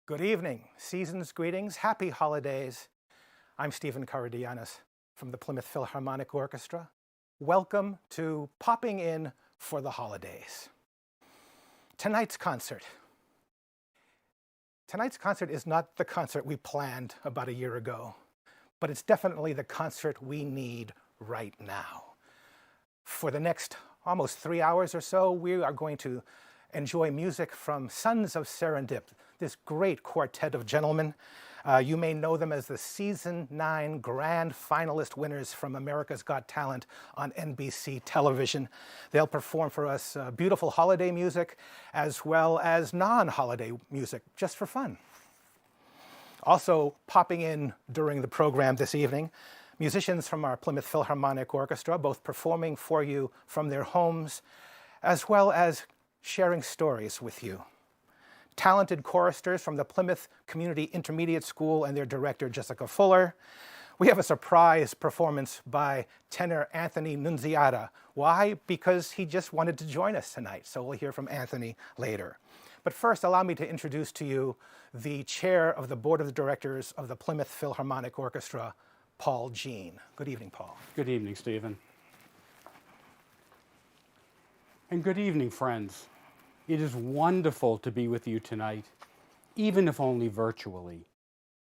Good evening, season's greetings, happy holidays. I'm Stephen Karadianis from the Plymouth Philharmonic Orchestra. Welcome to Popping In for the Holidays. Tonight's concert is not the concert we planned about a year ago, but it's definitely the concert we need right now. For the next almost 3 hours or so, we are going to enjoy music from Sons of Serendip, this great quartet of gentlemen. You may know them as the Season 9 Grand Finalist winners from America's Got Talent on NBC television. They'll perform for us beautiful holiday music as well as non-holiday music, just for fun. Also popping in during the program this evening, musicians from our Plymouth Philharmonic Orchestra, both performing for you from their homes, as well as sharing stories with you. Talented choristers from the Plymouth Community Intermediate School and their director, Jessica Fuller. We have a surprise performance by tenor Anthony Nunziata. Why? Because he just wanted to join us tonight, so we'll hear from Anthony later. But first, allow me to introduce to you the chair of the Board of Directors of the Plymouth Philharmonic Orchestra, Paul Jean. Good evening, Paul. Good evening, Stephen. And good evening, friends. It is wonderful to be with you tonight, even if only virtually.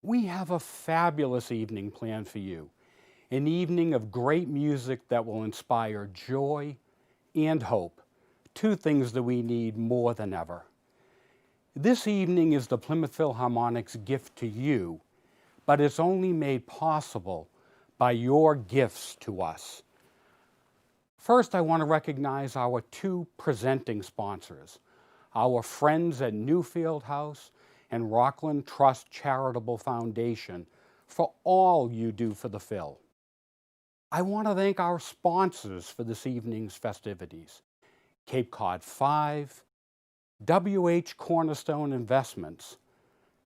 We have a fabulous evening planned for you, an evening of great music that will inspire joy and hope, two things that we need more than ever. This evening is the Plymouth Philharmonic's gift to you, but it's only made possible by your gifts to us. First, I want to recognize our two presenting sponsors, our friends at Newfield House and Rockland Trust Charitable Foundation, for all you do for the Phil. I want to thank our sponsors for this evening's festivities, Cape Cod 5, WH Cornerstone Investments,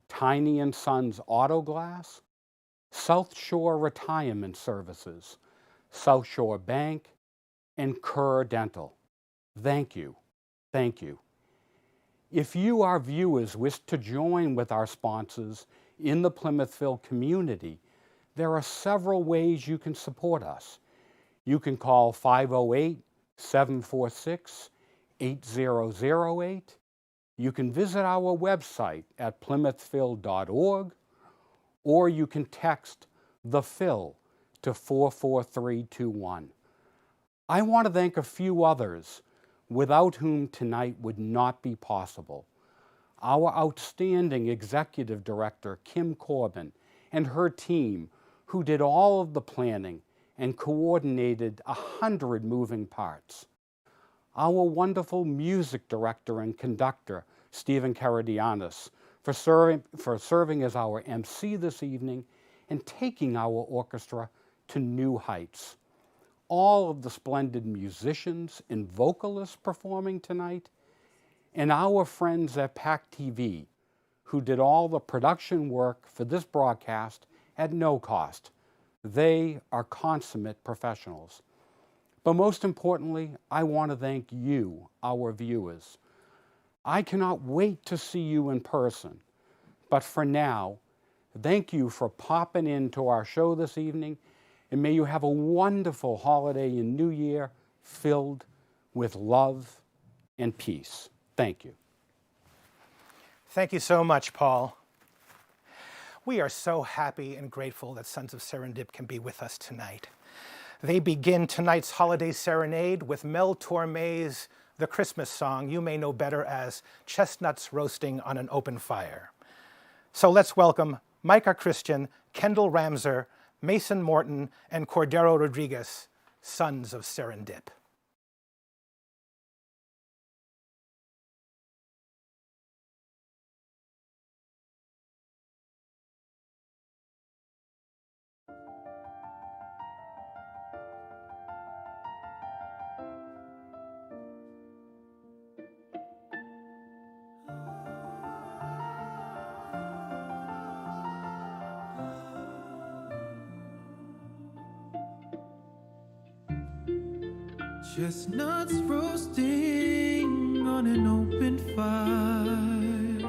Tiny & Sons Auto Glass, South Shore Retirement Services, South Shore Bank, and Kerr Dental. Thank you. Thank you. If you, our viewers, wish to join with our sponsors in the Plymouth Phil community, there are several ways you can support us. You can call 508-746-8008. You can visit our website at plymouthphil.org, or you can text the Phil to 44321. I want to thank a few others without whom tonight would not be possible. Our outstanding executive director, Kim Corbin, and her team, who did all of the planning and coordinated 100 moving parts. Our wonderful music director and conductor, Stephen Karadianis, for serving as our MC this evening and taking our orchestra to new heights. All of the splendid musicians and vocalists performing tonight, and our friends at PAC TV, who did all the production work for this broadcast at no cost. They are consummate professionals. But most importantly, I want to thank you, our viewers. I cannot wait to see you in person, but for now, thank you for popping into our show this evening, and may you have a wonderful holiday and New Year filled with love and peace. Thank you. Thank you so much, Paul. We are so happy and grateful that Sons of Serendip can be with us tonight. They begin tonight's holiday serenade with Mel Torme's The Christmas Song you may know better as Chestnuts Roasting on an Open Fire. So let's welcome Micah Christian, Kendall Ramser, Mason Morton, and Cordero Rodriguez, Sons of Serendip. Chestnuts roasting on an open fire,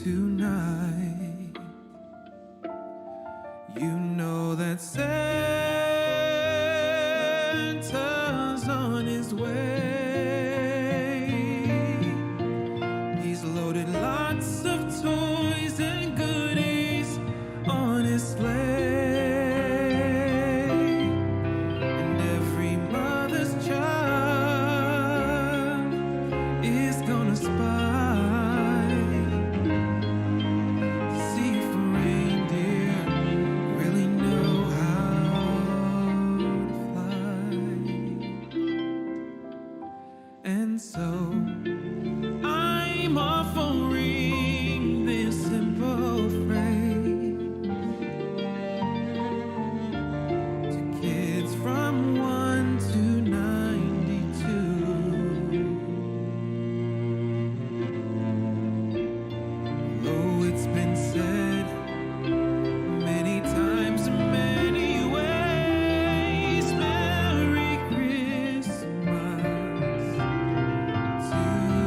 tonight. You know that Santa's on his way. He's loaded lots of toys and goodies on his sleigh. And every mother's child is gonna spy. See if a reindeer really know how to fly. And so I'm offering this simple phrase to kids from 1 to 92. Though it's been said many times in many ways, Merry Christmas to you.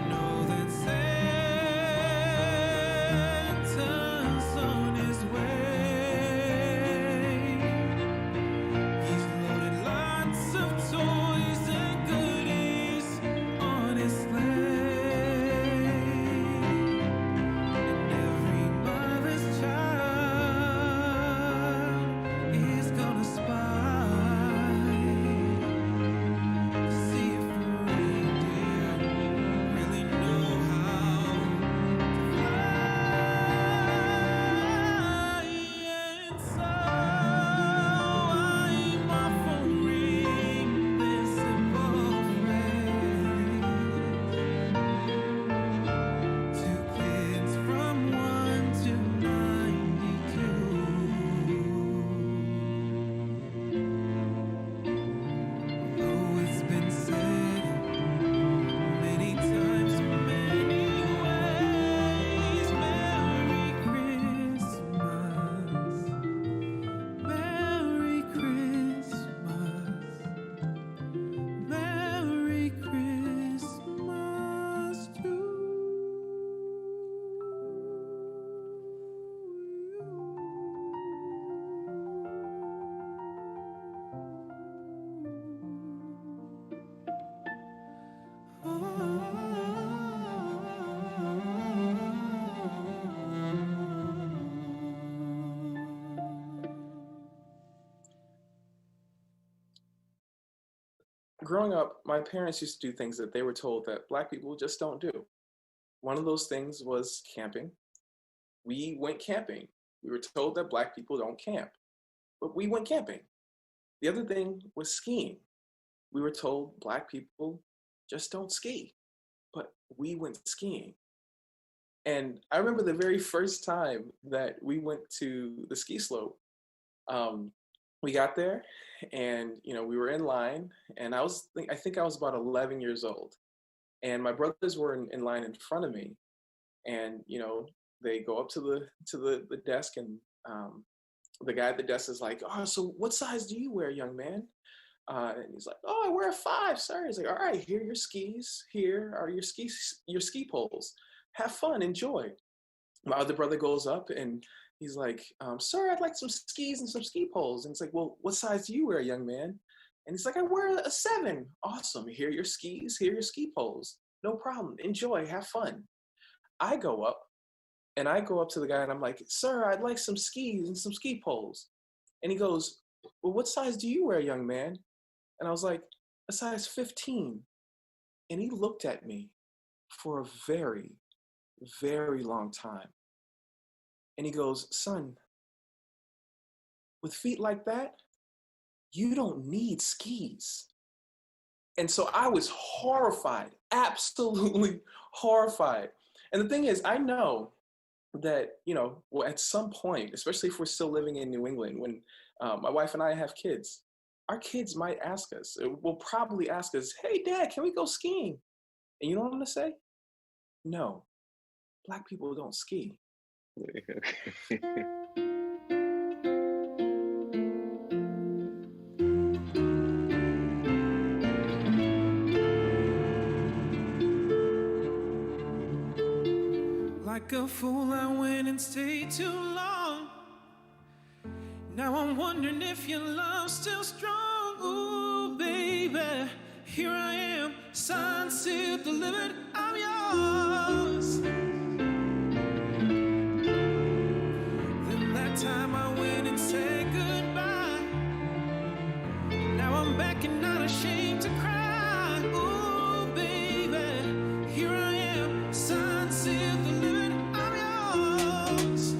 Know that Santa's on his way. He's loaded lots of toys and goodies on his sleigh. And every mother's child is gonna spy. See if a reindeer really know how to fly. And so I'm offering this simple phrase to kids from 1 to 92. Though it's been said many times in many ways, Merry Christmas, Merry Christmas, Merry Christmas to you. Growing up, my parents used to do things that they were told that Black people just don't do. One of those things was camping. We went camping. We were told that Black people don't camp, but we went camping. The other thing was skiing. We were told Black people just don't ski, but we went skiing. And I remember the very first time that we went to the ski slope. We got there, and we were in line, and I think I was about 11 years old, and my brothers were in line in front of me, and they go up to the desk, and the guy at the desk is like, "Oh, so what size do you wear, young man?" And he's like, "Oh, I wear a 5, sir." He's like, "All right, here are your skis. Here are your ski poles. Have fun, enjoy." My other brother goes up and he's like, "Sir, I'd like some skis and some ski poles." And it's like, "Well, what size do you wear, young man?" And he's like, "I wear a 7. Awesome. Here are your skis. Here are your ski poles. No problem. Enjoy. Have fun." I go up to the guy and I'm like, "Sir, I'd like some skis and some ski poles." And he goes, "Well, what size do you wear, young man?" And I was like, "A size 15. And he looked at me for a very, very long time. And he goes, "Son, with feet like that, you don't need skis." And so I was horrified, absolutely horrified. And the thing is, I know that, well, at some point, especially if we're still living in New England, when my wife and I have kids, our kids might ask us, will probably ask us, "Hey, Dad, can we go skiing?" And you know what I'm gonna say? No, Black people don't ski. Like a fool, I went and stayed too long. Now I'm wondering if your love's still strong. Ooh, baby, here I am, signed, sealed, delivered, I'm yours. Then that time I went and said goodbye. Now I'm back and not ashamed to cry. Ooh, baby, here I am, signed, sealed, delivered, I'm yours.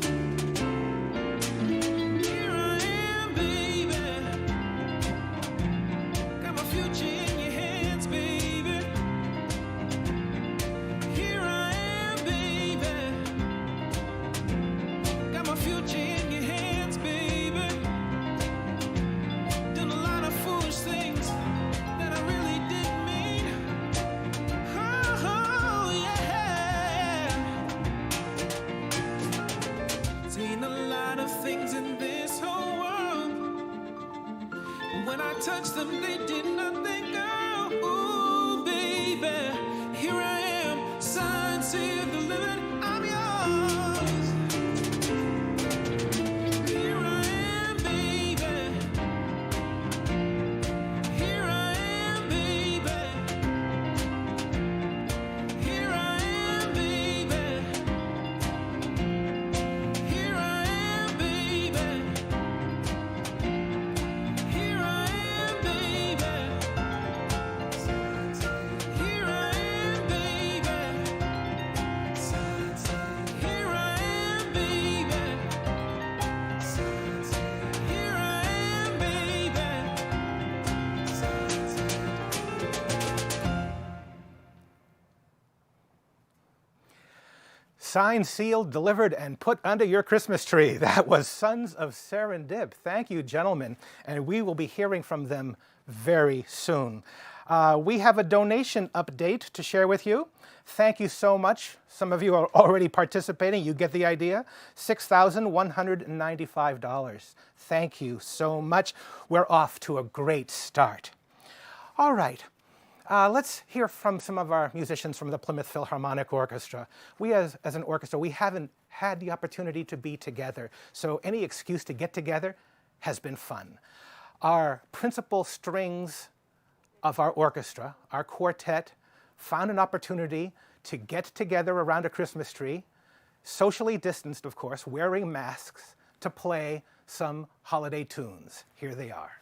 Here I am, baby. Got my future in your hands, baby. Here I am, baby. Got my future in your hands, baby. Done a lot of foolish things that I really didn't mean. Oh, yeah. Seen a lot of things in this whole world. When I touch them, they did nothing, girl. Ooh, baby, here I am, signed, sealed, delivered, I'm yours. Here I am, baby. Here I am, baby. Here I am, baby. Here I am, baby. Here I am, baby. Here I am, baby. Here I am, baby. Here I am, baby. Signed, sealed, delivered, and put under your Christmas tree. That was Sons of Serendip. Thank you, gentlemen. And we will be hearing from them very soon. We have a donation update to share with you. Thank you so much. Some of you are already participating. You get the idea. $6,195. Thank you so much. We're off to a great start. All right. Let's hear from some of our musicians from the Plymouth Philharmonic Orchestra. We as an orchestra, we haven't had the opportunity to be together, so any excuse to get together has been fun. Our principal strings of our orchestra, our quartet, found an opportunity to get together around a Christmas tree, socially distanced, of course, wearing masks, to play some holiday tunes. Here they are.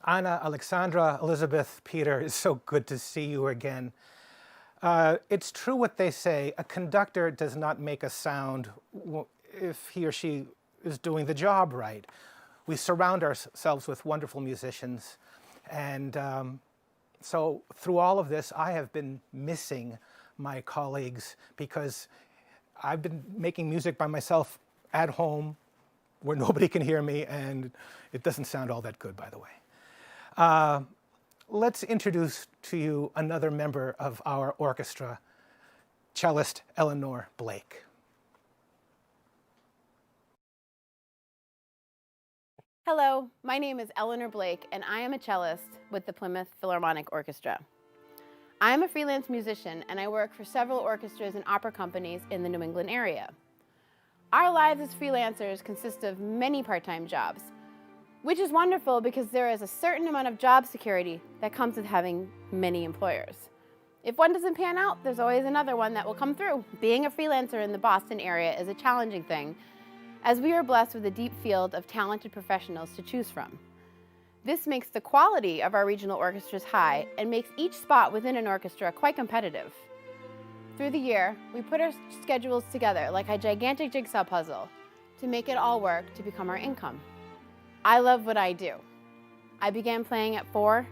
Anna, Alexandra, Elizabeth, Peter, it's so good to see you again. It's true what they say, a conductor does not make a sound if he or she is doing the job right. We surround ourselves with wonderful musicians, and so through all of this, I have been missing my colleagues because I've been making music by myself at home where nobody can hear me, and it doesn't sound all that good, by the way. Let's introduce to you another member of our orchestra, cellist Eleanor Blake. Hello, my name is Eleanor Blake, and I am a cellist with the Plymouth Philharmonic Orchestra. I am a freelance musician, and I work for several orchestras and opera companies in the New England area. Our lives as freelancers consist of many part-time jobs, which is wonderful because there is a certain amount of job security that comes with having many employers. If one doesn't pan out, there's always another one that will come through. Being a freelancer in the Boston area is a challenging thing, as we are blessed with a deep field of talented professionals to choose from. This makes the quality of our regional orchestras high and makes each spot within an orchestra quite competitive. Through the year, we put our schedules together like a gigantic jigsaw puzzle to make it all work to become our income. I love what I do. I began playing at 4,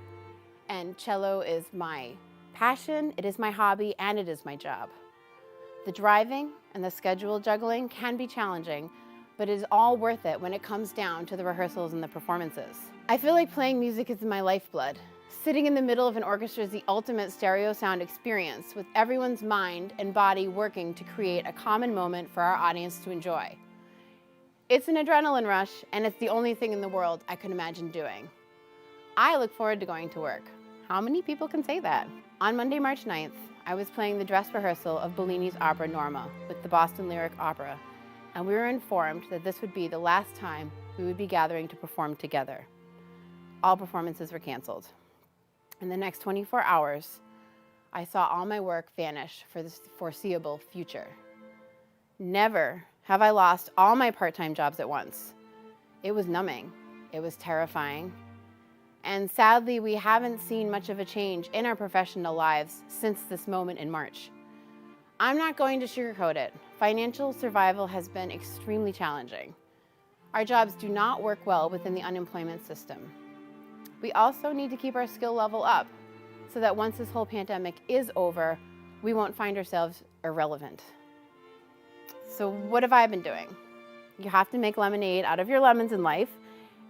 and cello is my passion, it is my hobby, and it is my job. The driving and the schedule juggling can be challenging, but it is all worth it when it comes down to the rehearsals and the performances. I feel like playing music is my lifeblood. Sitting in the middle of an orchestra is the ultimate stereo sound experience, with everyone's mind and body working to create a common moment for our audience to enjoy. It's an adrenaline rush, and it's the only thing in the world I could imagine doing. I look forward to going to work. How many people can say that? On Monday, March 9th, I was playing the dress rehearsal of Bellini's opera Norma with the Boston Lyric Opera, and we were informed that this would be the last time we would be gathering to perform together. All performances were canceled. In the next 24 hours, I saw all my work vanish for the foreseeable future. Never have I lost all my part-time jobs at once. It was numbing, it was terrifying, and sadly, we haven't seen much of a change in our professional lives since this moment in March. I'm not going to sugarcoat it. Financial survival has been extremely challenging. Our jobs do not work well within the unemployment system. We also need to keep our skill level up so that once this whole pandemic is over, we won't find ourselves irrelevant. So what have I been doing? You have to make lemonade out of your lemons in life,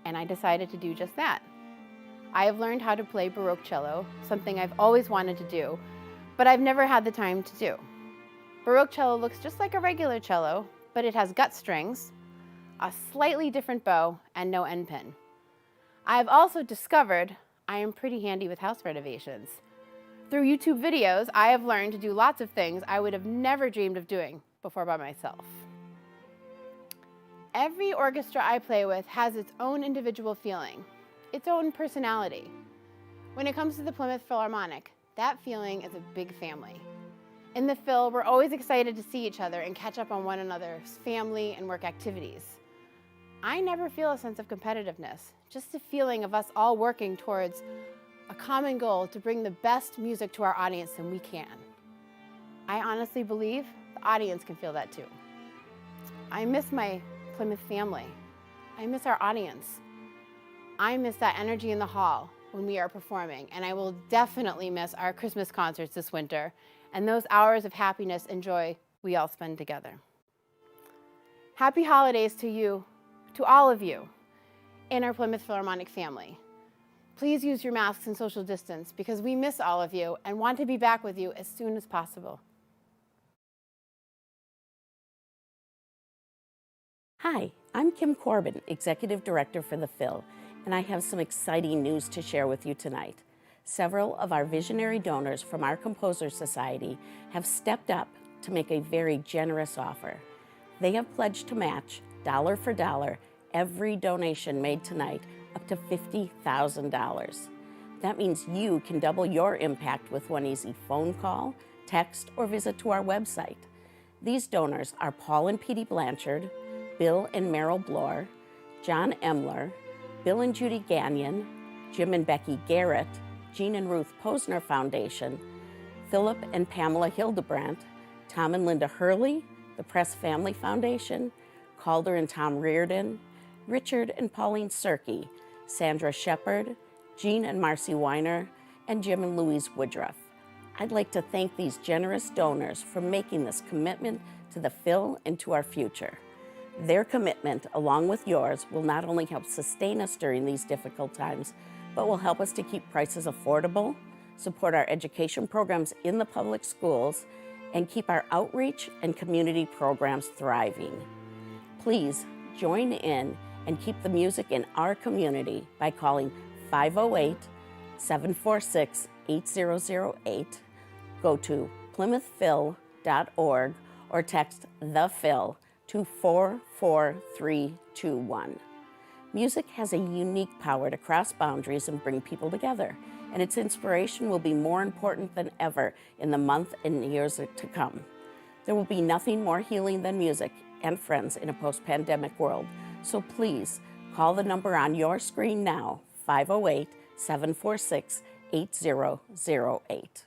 and I decided to do just that. I have learned how to play Baroque cello, something I've always wanted to do, but I've never had the time to do. Baroque cello looks just like a regular cello, but it has gut strings, a slightly different bow, and no end pin. I have also discovered I am pretty handy with house renovations. Through YouTube videos, I have learned to do lots of things I would have never dreamed of doing before by myself. Every orchestra I play with has its own individual feeling, its own personality. When it comes to the Plymouth Philharmonic, that feeling is a big family. In the Phil, we're always excited to see each other and catch up on one another's family and work activities. I never feel a sense of competitiveness, just a feeling of us all working towards a common goal to bring the best music to our audience than we can. I honestly believe the audience can feel that too. I miss my Plymouth family. I miss our audience. I miss that energy in the hall when we are performing, and I will definitely miss our Christmas concerts this winter and those hours of happiness and joy we all spend together. Happy holidays to you, to all of you in our Plymouth Philharmonic family. Please use your masks and social distance because we miss all of you and want to be back with you as soon as possible. Hi, I'm Kim Corbin, Executive Director for the Phil, and I have some exciting news to share with you tonight. Several of our visionary donors from our Composers Society have stepped up to make a very generous offer. They have pledged to match, dollar for dollar, every donation made tonight up to $50,000. That means you can double your impact with one easy phone call, text, or visit to our website. These donors are Paul and Petey Blanchard, Bill and Merrill Bloor, John Emler, Bill and Judy Gagnon, Jim and Becky Garrett, Jean and Ruth Posner Foundation, Philip and Pamela Hildebrandt, Tom and Linda Hurley, the Press Family Foundation, Calder and Tom Reardon, Richard and Pauline Serkey, Sandra Shepard, Jean and Marcy Weiner, and Jim and Louise Woodruff. I'd like to thank these generous donors for making this commitment to the Phil and to our future. Their commitment, along with yours, will not only help sustain us during these difficult times, but will help us to keep prices affordable, support our education programs in the public schools, and keep our outreach and community programs thriving. Please join in and keep the music in our community by calling 508-746-8008, go to plymouthphil.org, or text the Phil to 44321. Music has a unique power to cross boundaries and bring people together, and its inspiration will be more important than ever in the month and years to come. There will be nothing more healing than music and friends in a post-pandemic world, so please call the number on your screen now, 508-746-8008.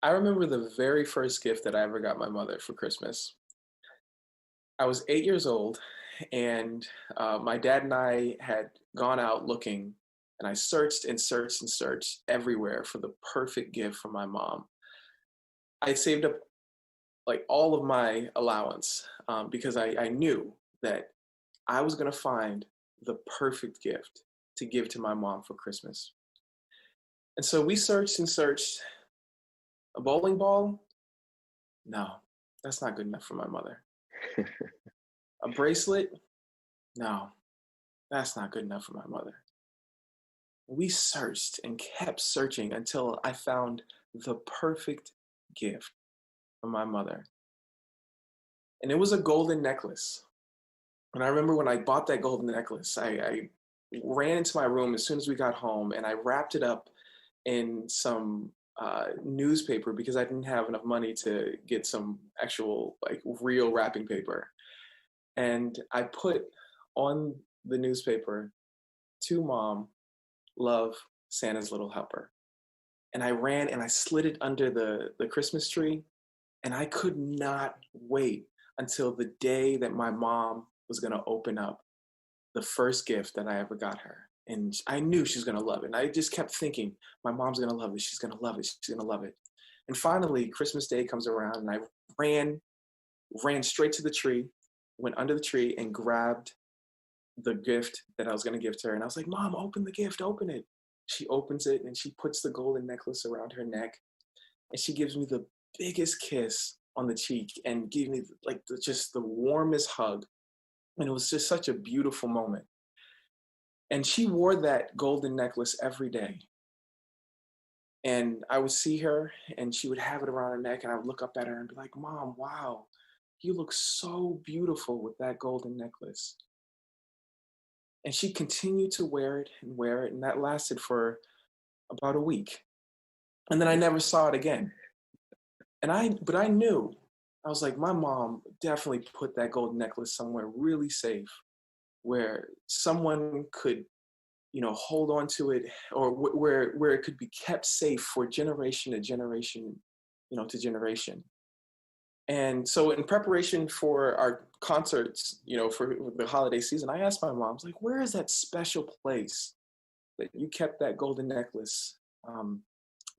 I remember the very first gift that I ever got my mother for Christmas. I was 8 years old, and my dad and I had gone out looking, and I searched and searched and searched everywhere for the perfect gift for my mom. I saved up like all of my allowance because I knew that I was going to find the perfect gift to give to my mom for Christmas. And so we searched and searched. A bowling ball? No, that's not good enough for my mother. A bracelet? No, that's not good enough for my mother. We searched and kept searching until I found the perfect gift for my mother. And it was a golden necklace. And I remember when I bought that golden necklace, I ran into my room as soon as we got home, and I wrapped it up in some newspaper because I didn't have enough money to get some actual like real wrapping paper. And I put on the newspaper, "To Mom, love, Santa's little helper." And I ran and I slid it under the Christmas tree, and I could not wait until the day that my mom was going to open up the first gift that I ever got her. And I knew she was going to love it. And I just kept thinking, my mom's going to love it. She's going to love it. She's going to love it. And finally, Christmas Day comes around, and I ran straight to the tree, went under the tree, and grabbed the gift that I was going to give to her. And I was like, "Mom, open the gift, open it." She opens it, and she puts the golden necklace around her neck. And she gives me the biggest kiss on the cheek and gave me like just the warmest hug. And it was just such a beautiful moment. And she wore that golden necklace every day. And I would see her, and she would have it around her neck, and I would look up at her and be like, "Mom, wow, you look so beautiful with that golden necklace." And she continued to wear it, and that lasted for about a week. And then I never saw it again. But I knew, I was like, my mom definitely put that golden necklace somewhere really safe, where someone could, hold on to it, or where it could be kept safe for generation to generation, to generation. And so in preparation for our concerts, for the holiday season, I asked my mom, I was like, "Where is that special place that you kept that golden necklace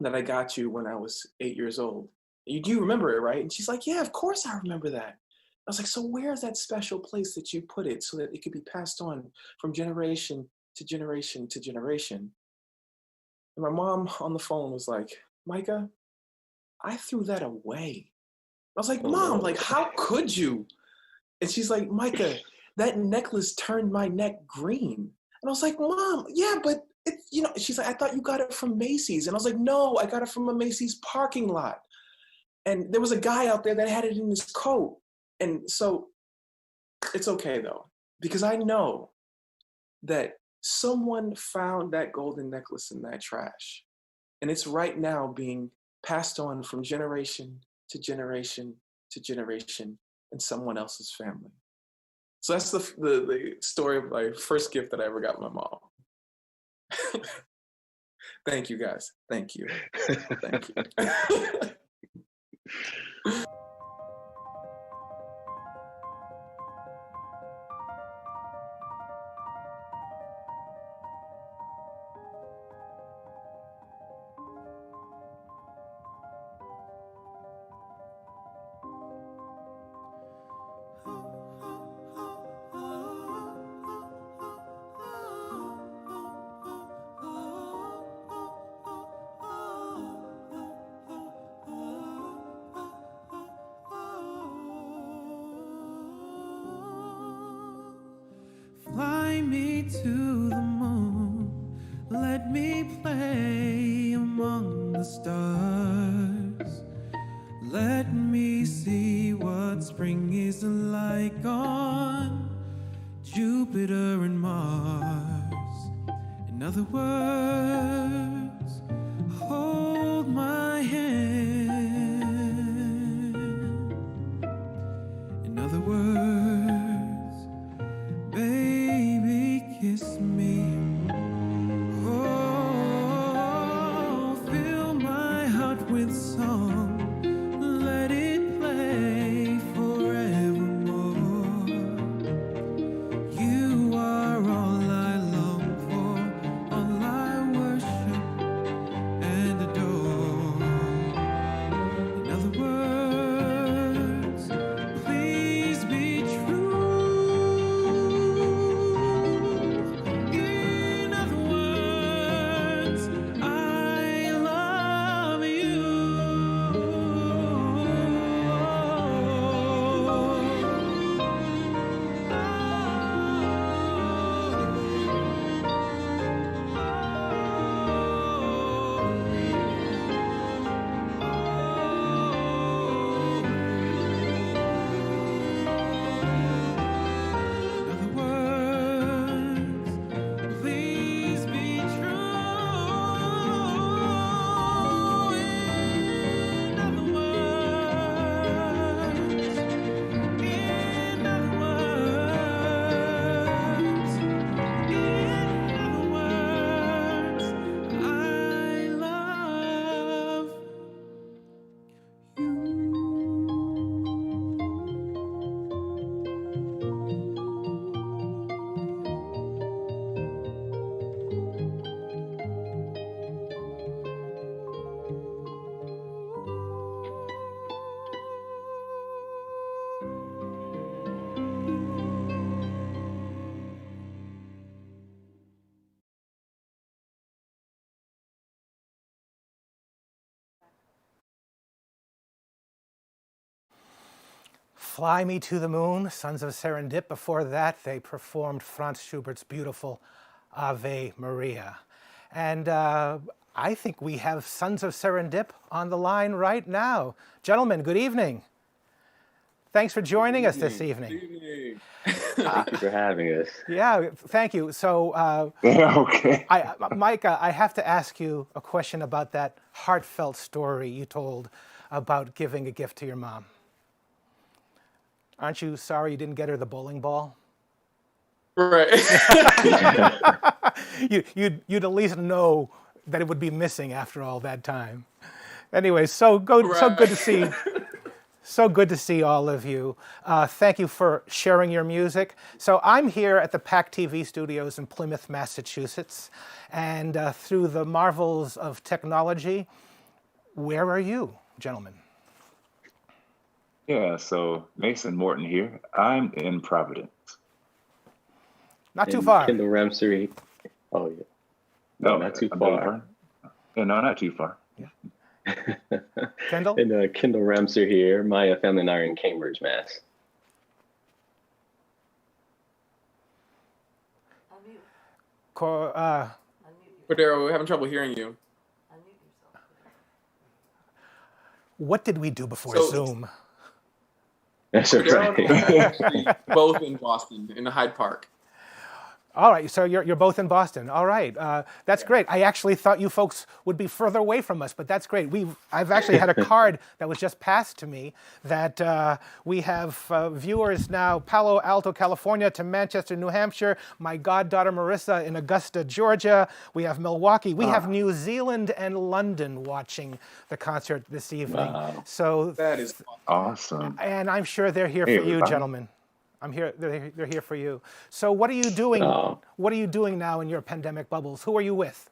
that I got you when I was 8 years old? You do remember it, right?" And she's like, "Yeah, of course I remember that." I was like, "So where's that special place that you put it so that it could be passed on from generation to generation to generation?" And my mom on the phone was like, "Micah, I threw that away." I was like, Oh, "Mom, no. like, how could you?" And she's like, "Micah, that necklace turned my neck green." And I was like, "Mom, yeah, but she's like, "I thought you got it from Macy's." And I was like, "No, I got it from a Macy's parking lot. And there was a guy out there that had it in his coat." And so it's okay though, because I know that someone found that golden necklace in that trash. And it's right now being passed on from generation to generation to generation in someone else's family. So that's the story of my first gift that I ever got my mom. Thank you, guys. Thank you. Thank you. Fly me to the moon, let me play among the stars. Let me see what spring is like on Jupiter and Mars. In other words, hold my hand. In other words, baby, kiss me. Oh, fill my heart with song. Fly Me to the Moon, Sons of Serendip. Before that, they performed Franz Schubert's beautiful Ave Maria. And I think we have Sons of Serendip on the line right now. Gentlemen, good evening. Thanks for joining us this evening. Thank you for having us. Yeah, thank you. So, Okay. Mike, I have to ask you a question about that heartfelt story you told about giving a gift to your mom. Aren't you sorry you didn't get her the bowling ball? Right. You'd at least know that it would be missing after all that time. Anyway, so good to see. So good to see all of you. Thank you for sharing your music. So I'm here at the PAC TV studios in Plymouth, Massachusetts, and through the marvels of technology, where are you, gentlemen? Yeah, so Mason Morton here. I'm in Providence. Not too far. Kendall Ramsey. Oh, yeah. No, not too far. Yeah, no, not too far. Kendall? And Kendall Ramsey here. My family and I are in Cambridge, Mass. Cordero, we're having trouble hearing you. What did we do before Zoom? That's Cordero right. and I are actually both in Boston, in Hyde Park. All right, so you're both in Boston. All right, that's great. I actually thought you folks would be further away from us, but that's great. I've actually had a card that was just passed to me that we have viewers now, Palo Alto, California to Manchester, New Hampshire, my goddaughter Marissa in Augusta, Georgia. We have Milwaukee. We have New Zealand and London watching the concert this evening. Wow. So That is Awesome. and I'm sure they're here Hey, for you, everybody. gentlemen. I'm here. They're here for you. So, what are you doing? Oh. What are you doing now in your pandemic bubbles? Who are you with?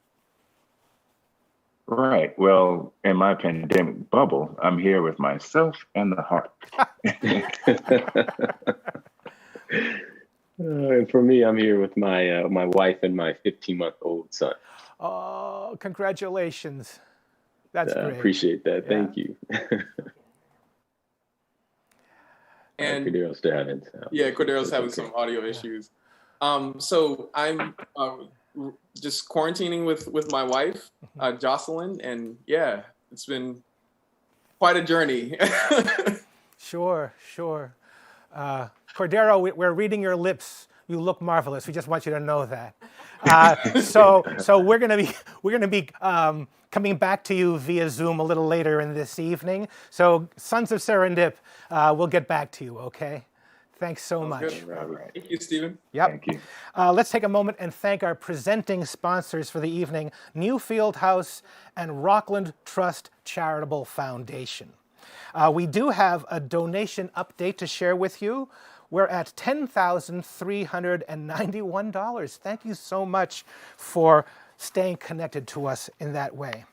Right. Well, in my pandemic bubble, I'm here with myself and the heart. And for me, I'm here with my my wife and my 15-month-old son. Oh, congratulations! That's great. Appreciate that. Yeah. Thank you. And Cordero's still having some. yeah, Cordero's having Okay. some audio issues. So I'm just quarantining with my wife, Jocelyn, and yeah, it's been quite a journey. Sure. Cordero, we're reading your lips. You look marvelous. We just want you to know that. So we're gonna be coming back to you via Zoom a little later in this evening. So Sons of Serendip, we'll get back to you. Okay. Thanks so much. Good. Thank you, Stephen. Yep. Thank you. Let's take a moment and thank our presenting sponsors for the evening, Newfield House and Rockland Trust Charitable Foundation. We do have a donation update to share with you. We're at $10,391. Thank you so much for staying connected to us in that way.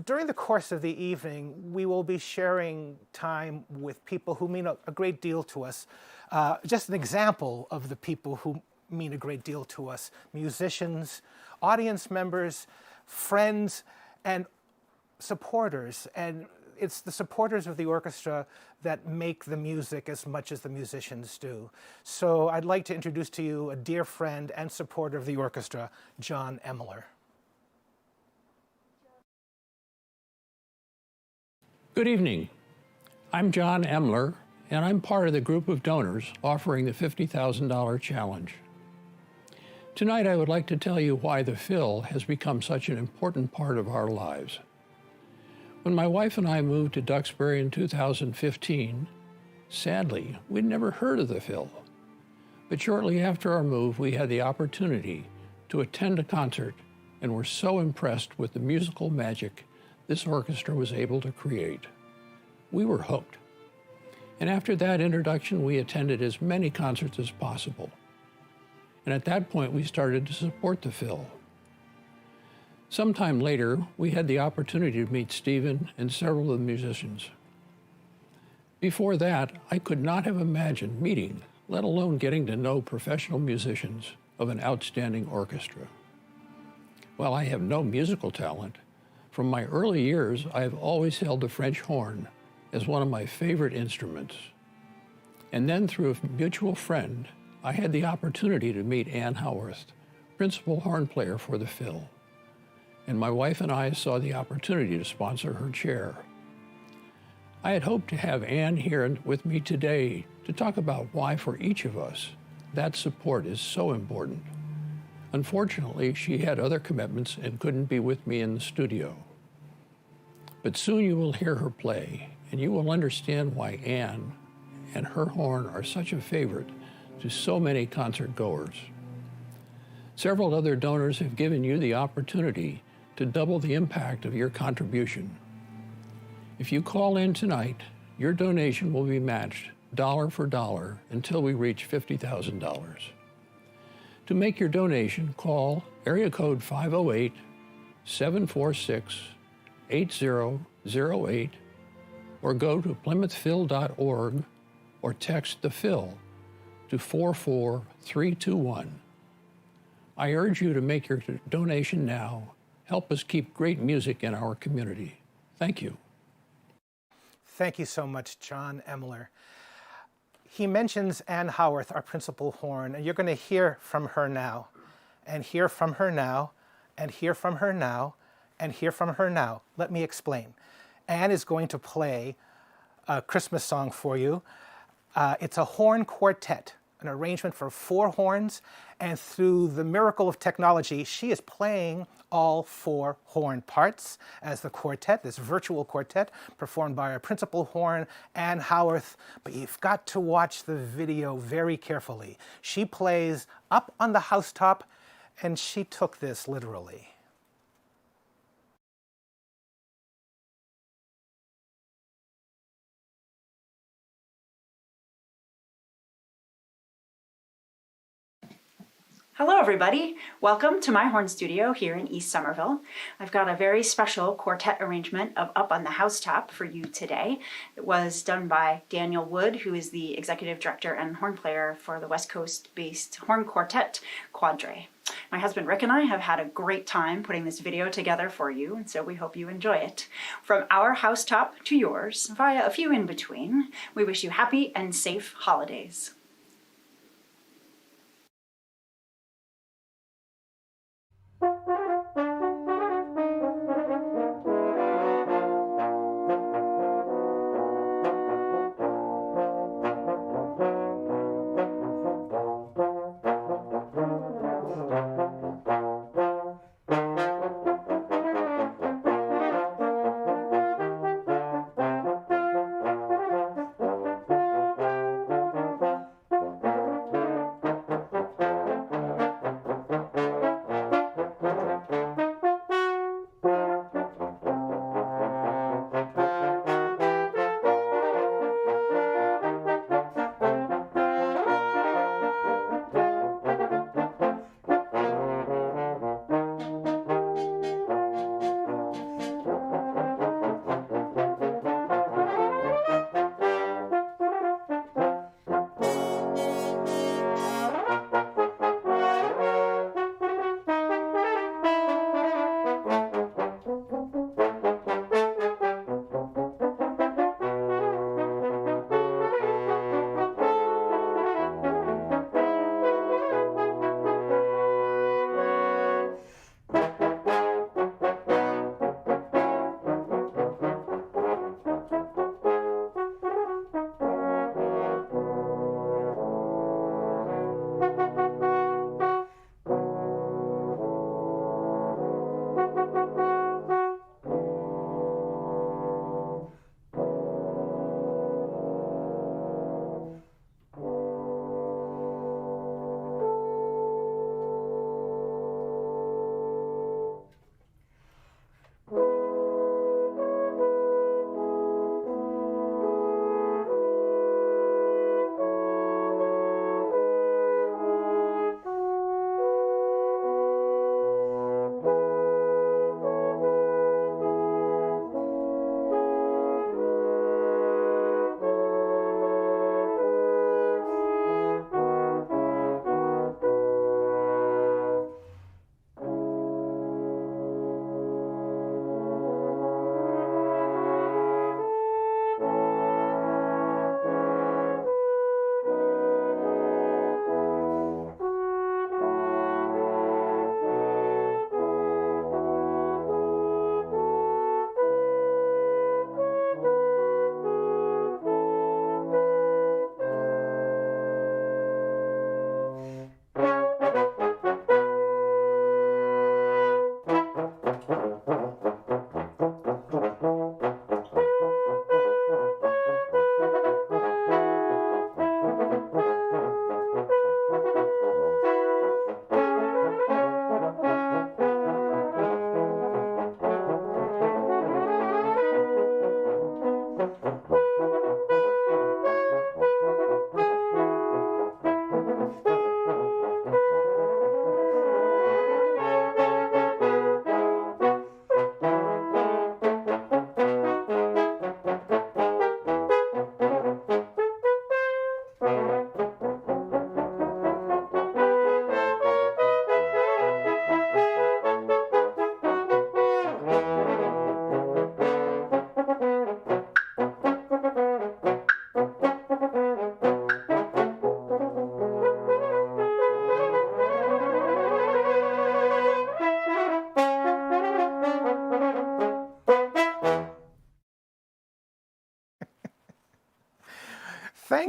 During the course of the evening, we will be sharing time with people who mean a great deal to us. Just an example of the people who mean a great deal to us: musicians, audience members, friends, and supporters. And it's the supporters of the orchestra that make the music as much as the musicians do. So I'd like to introduce to you a dear friend and supporter of the orchestra, John Emler. Good evening. I'm John Emler, and I'm part of the group of donors offering the $50,000 challenge. Tonight, I would like to tell you why the Phil has become such an important part of our lives. When my wife and I moved to Duxbury in 2015, sadly, we'd never heard of the Phil. But shortly after our move, we had the opportunity to attend a concert and were so impressed with the musical magic this orchestra was able to create. We were hooked. And after that introduction, we attended as many concerts as possible. And at that point, we started to support the Phil. Sometime later, we had the opportunity to meet Stephen and several of the musicians. Before that, I could not have imagined meeting, let alone getting to know professional musicians of an outstanding orchestra. While I have no musical talent, from my early years, I have always held the French horn as one of my favorite instruments. And then through a mutual friend, I had the opportunity to meet Ann Howarth, principal horn player for the Phil. And my wife and I saw the opportunity to sponsor her chair. I had hoped to have Ann here with me today to talk about why for each of us that support is so important. Unfortunately, she had other commitments and couldn't be with me in the studio. But soon you will hear her play, and you will understand why Ann and her horn are such a favorite to so many concert goers. Several other donors have given you the opportunity to double the impact of your contribution. If you call in tonight, your donation will be matched dollar for dollar until we reach $50,000. To make your donation, call area code 508-746-8008 or go to plymouthphil.org or text the Phil to 44321. I urge you to make your donation now. Help us keep great music in our community. Thank you. Thank you so much, John Emler. He mentions Ann Howarth, our principal horn, and you're going to hear from her now, and hear from her now, and hear from her now, and hear from her now. Let me explain. Ann is going to play a Christmas song for you. It's a horn quartet, an arrangement for 4 horns, and through the miracle of technology, she is playing all 4 horn parts as the quartet, this virtual quartet, performed by our principal horn, Ann Howarth. But you've got to watch the video very carefully. She plays up on the housetop, and she took this literally. Hello everybody, welcome to my horn studio here in East Somerville. I've got a very special quartet arrangement of Up on the Housetop for you today. It was done by Daniel Wood, who is the executive director and horn player for the West Coast-based horn quartet, Quadre. My husband Rick and I have had a great time putting this video together for you, and so we hope you enjoy it. From our housetop to yours, via a few in between, we wish you happy and safe holidays.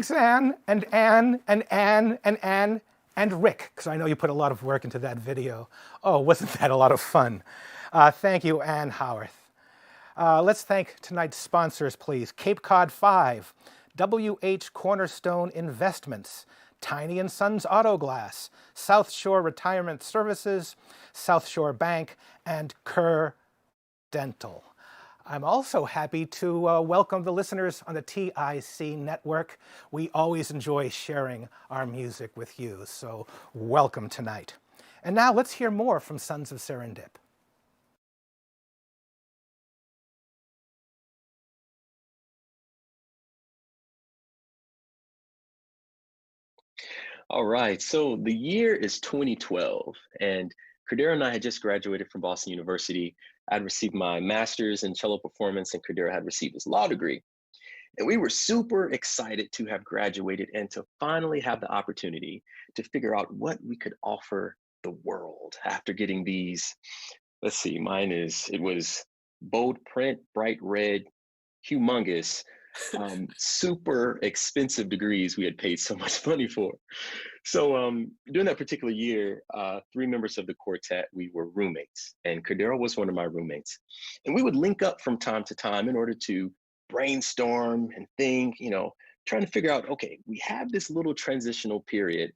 thanks, Anne, and Anne, and Anne, and Anne, and Rick, because I know you put a lot of work into that video. Oh, wasn't that a lot of fun? Thank you, Anne Howarth. Let's thank tonight's sponsors, please. Cape Cod 5, WH Cornerstone Investments, Tiny & Sons Auto Glass, South Shore Retirement Services, South Shore Bank, and Kerr Dental. I'm also happy to welcome the listeners on the TIC network. We always enjoy sharing our music with you, so welcome tonight. And now let's hear more from Sons of Serendip. All right, so the year is 2012, and Cordero and I had just graduated from Boston University. I'd received my master's in cello performance, and Cordero had received his law degree. And we were super excited to have graduated and to finally have the opportunity to figure out what we could offer the world after getting these, let's see, it was bold print, bright red, humongous, super expensive degrees we had paid so much money for. So during that particular year, 3 members of the quartet, we were roommates, and Cordero was one of my roommates. And we would link up from time to time in order to brainstorm and think, trying to figure out, okay, we have this little transitional period.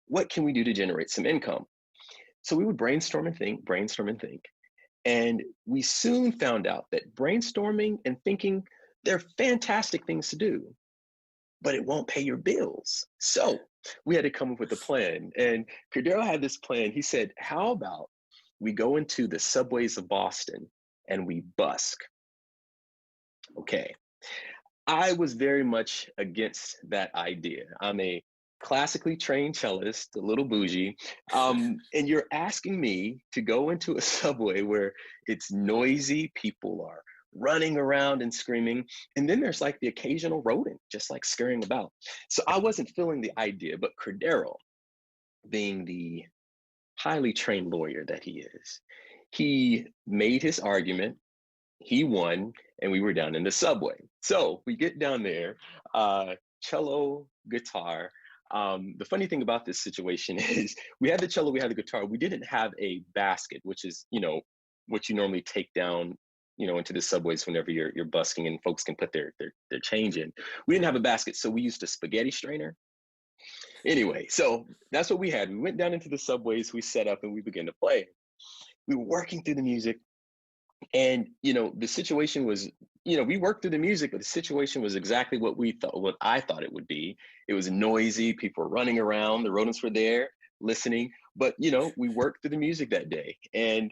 What can we do to generate some income? So we would brainstorm and think. And we soon found out that brainstorming and thinking, they're fantastic things to do, but it won't pay your bills. So we had to come up with a plan. And Cordero had this plan. He said, how about we go into the subways of Boston and we busk? Okay. I was very much against that idea. I'm a classically trained cellist, a little bougie, and you're asking me to go into a subway where it's noisy, people are running around and screaming, and then there's like the occasional rodent just like scurrying about. So I wasn't feeling the idea, but Cordero, being the highly trained lawyer that he is, he made his argument, he won, and we were down in the subway. So we get down there, cello, guitar. The funny thing about this situation is we had the cello, we had the guitar. We didn't have a basket, which is, what you normally take down, into the subways whenever you're busking and folks can put their change in. We didn't have a basket, so we used a spaghetti strainer. Anyway, so that's what we had. We went down into the subways, we set up, and we began to play. We were working through the music, and the situation was, we worked through the music, but the situation was exactly what I thought it would be. It was noisy, people were running around, the rodents were there listening, but we worked through the music that day. And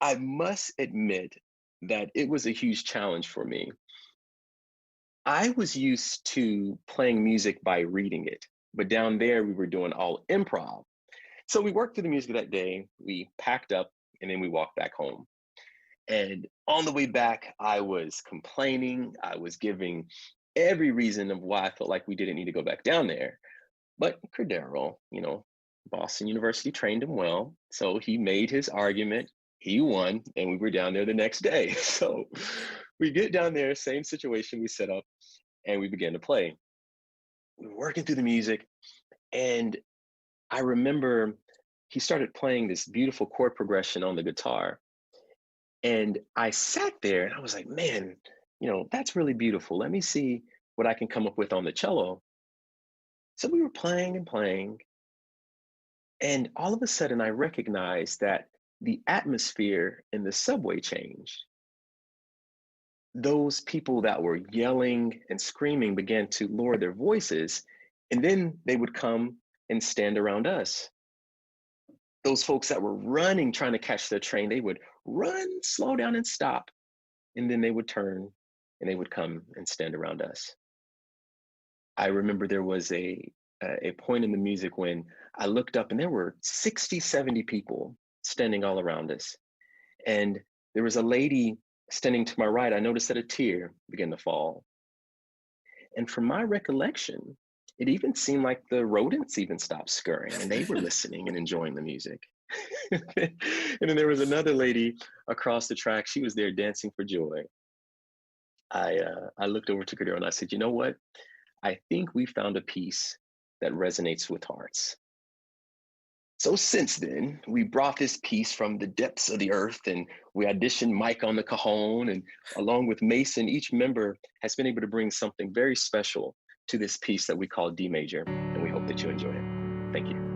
I must admit that it was a huge challenge for me. I was used to playing music by reading it, but down there we were doing all improv. So we worked through the music that day, we packed up, and then we walked back home. And on the way back, I was complaining. I was giving every reason of why I felt like we didn't need to go back down there. But Cordero, Boston University trained him well. So he made his argument, he won, and we were down there the next day. So we get down there, same situation, we set up, and we began to play. We were working through the music, and I remember he started playing this beautiful chord progression on the guitar. And I sat there and I was like, man, that's really beautiful. Let me see what I can come up with on the cello. So we were playing and playing. And all of a sudden I recognized that the atmosphere in the subway changed. Those people that were yelling and screaming began to lower their voices, and then they would come and stand around us. Those folks that were running, trying to catch their train, they would run, slow down, and stop. And then they would turn and they would come and stand around us. I remember there was a point in the music when I looked up and there were 60, 70 people standing all around us. And there was a lady standing to my right. I noticed that a tear began to fall. And from my recollection, it even seemed like the rodents even stopped scurrying and they were listening and enjoying the music. And then there was another lady across the track. She was there dancing for joy. I looked over to Cordero and I said, you know what? I think we found a piece that resonates with hearts. So since then, we brought this piece from the depths of the earth and we auditioned Mike on the cajon, and along with Mason, each member has been able to bring something very special to this piece that we call D major, and we hope that you enjoy it. Thank you.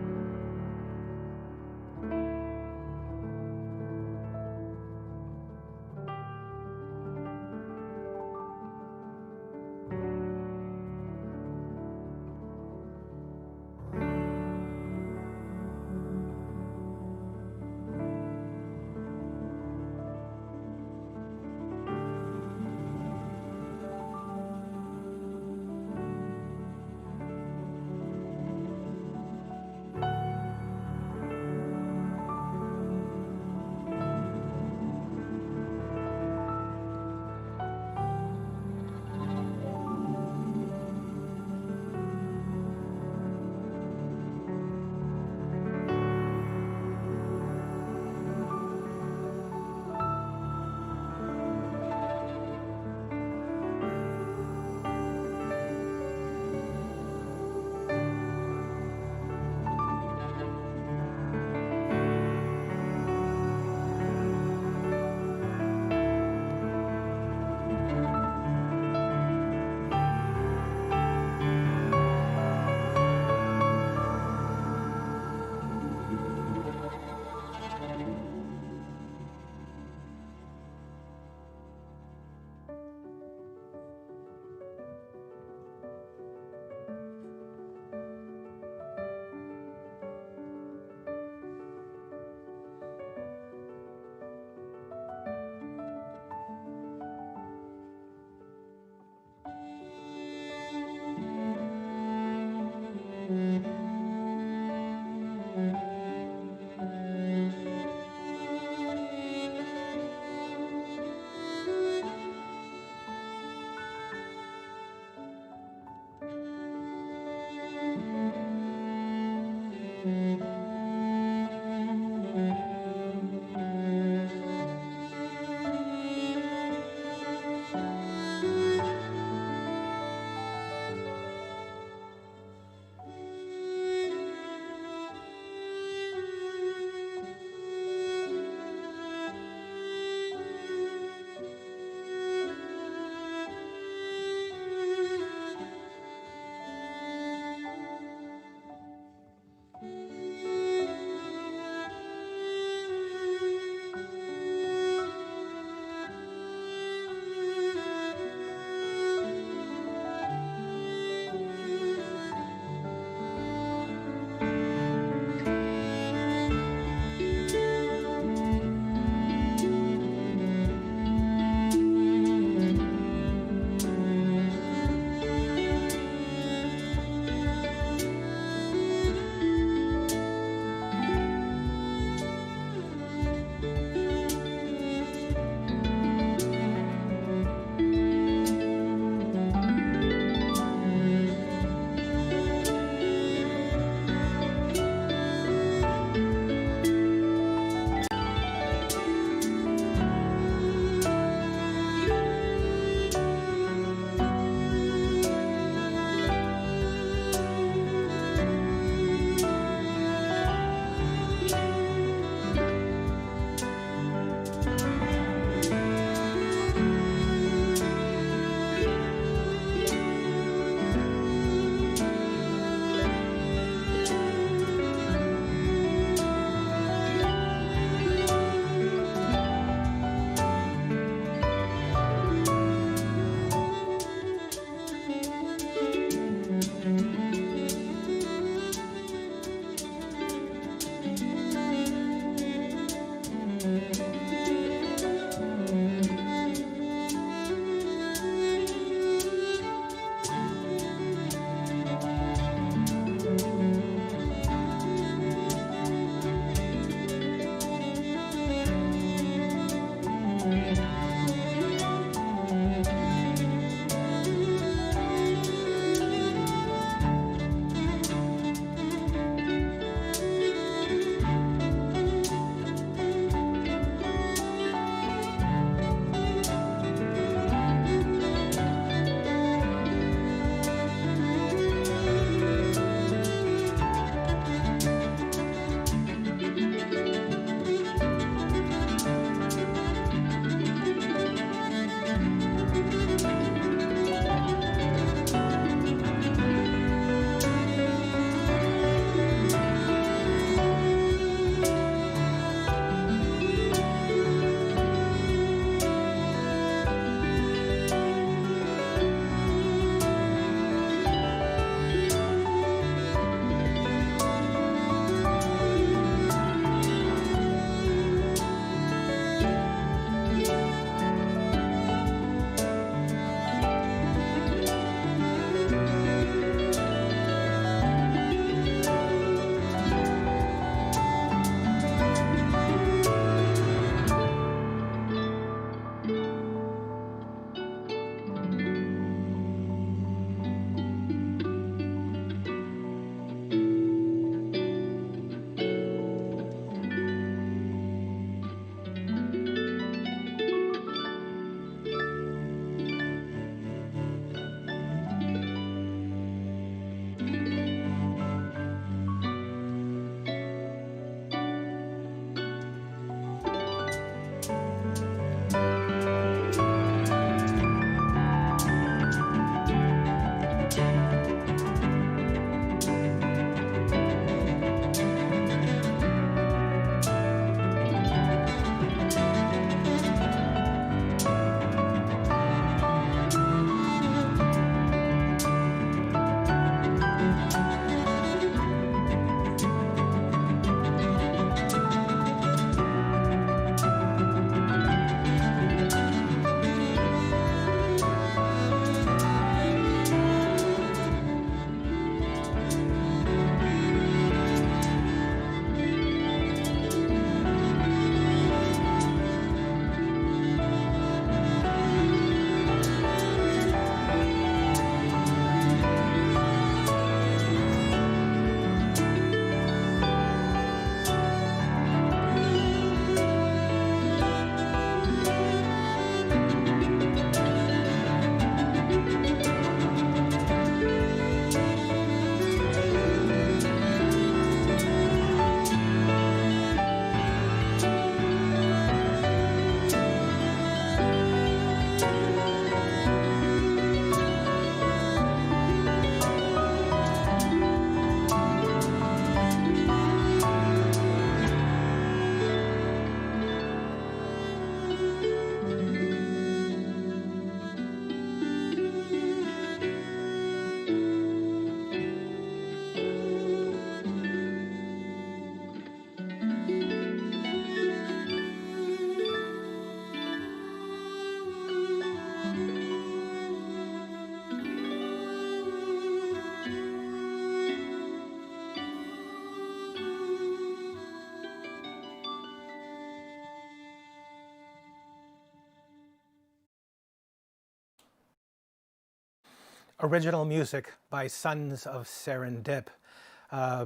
original music by Sons of Serendip.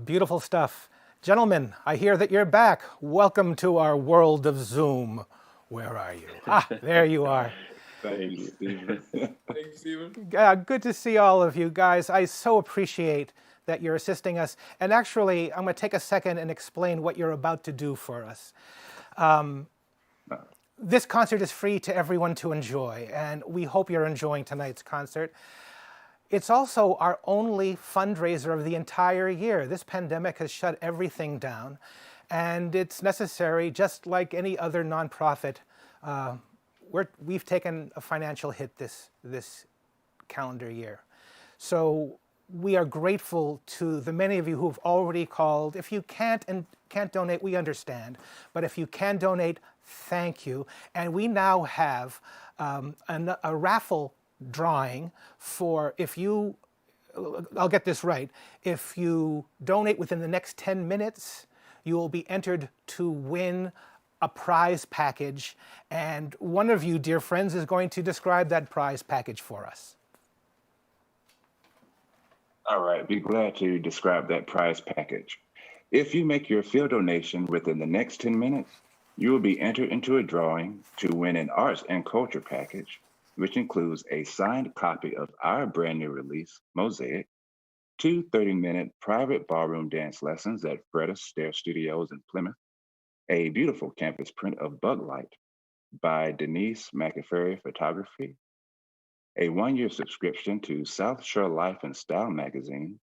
Beautiful stuff. Gentlemen, I hear that you're back. Welcome to our world of Zoom. Where are you? Ah, there you are. Thank you, Stephen. Thanks, Stephen. Good to see all of you guys. I so appreciate that you're assisting us. And actually, I'm going to take a second and explain what you're about to do for us. This concert is free to everyone to enjoy, and we hope you're enjoying tonight's concert. It's also our only fundraiser of the entire year. This pandemic has shut everything down, and it's necessary, just like any other nonprofit. We've taken a financial hit this calendar year. So we are grateful to the many of you who've already called. If you can't donate, we understand. But if you can donate, thank you. And we now have a raffle drawing for I'll get this right, if you donate within the next 10 minutes, you will be entered to win a prize package. And one of you, dear friends, is going to describe that prize package for us. All right, be glad to describe that prize package. If you make your field donation within the next 10 minutes, you will be entered into a drawing to win an arts and culture package, which includes a signed copy of our brand new release, Mosaic, 2 30-minute private ballroom dance lessons at Fred Astaire Studios in Plymouth, a beautiful campus print of Bug Light by Denise McAferry Photography, a 1-year subscription to South Shore Life and Style magazine,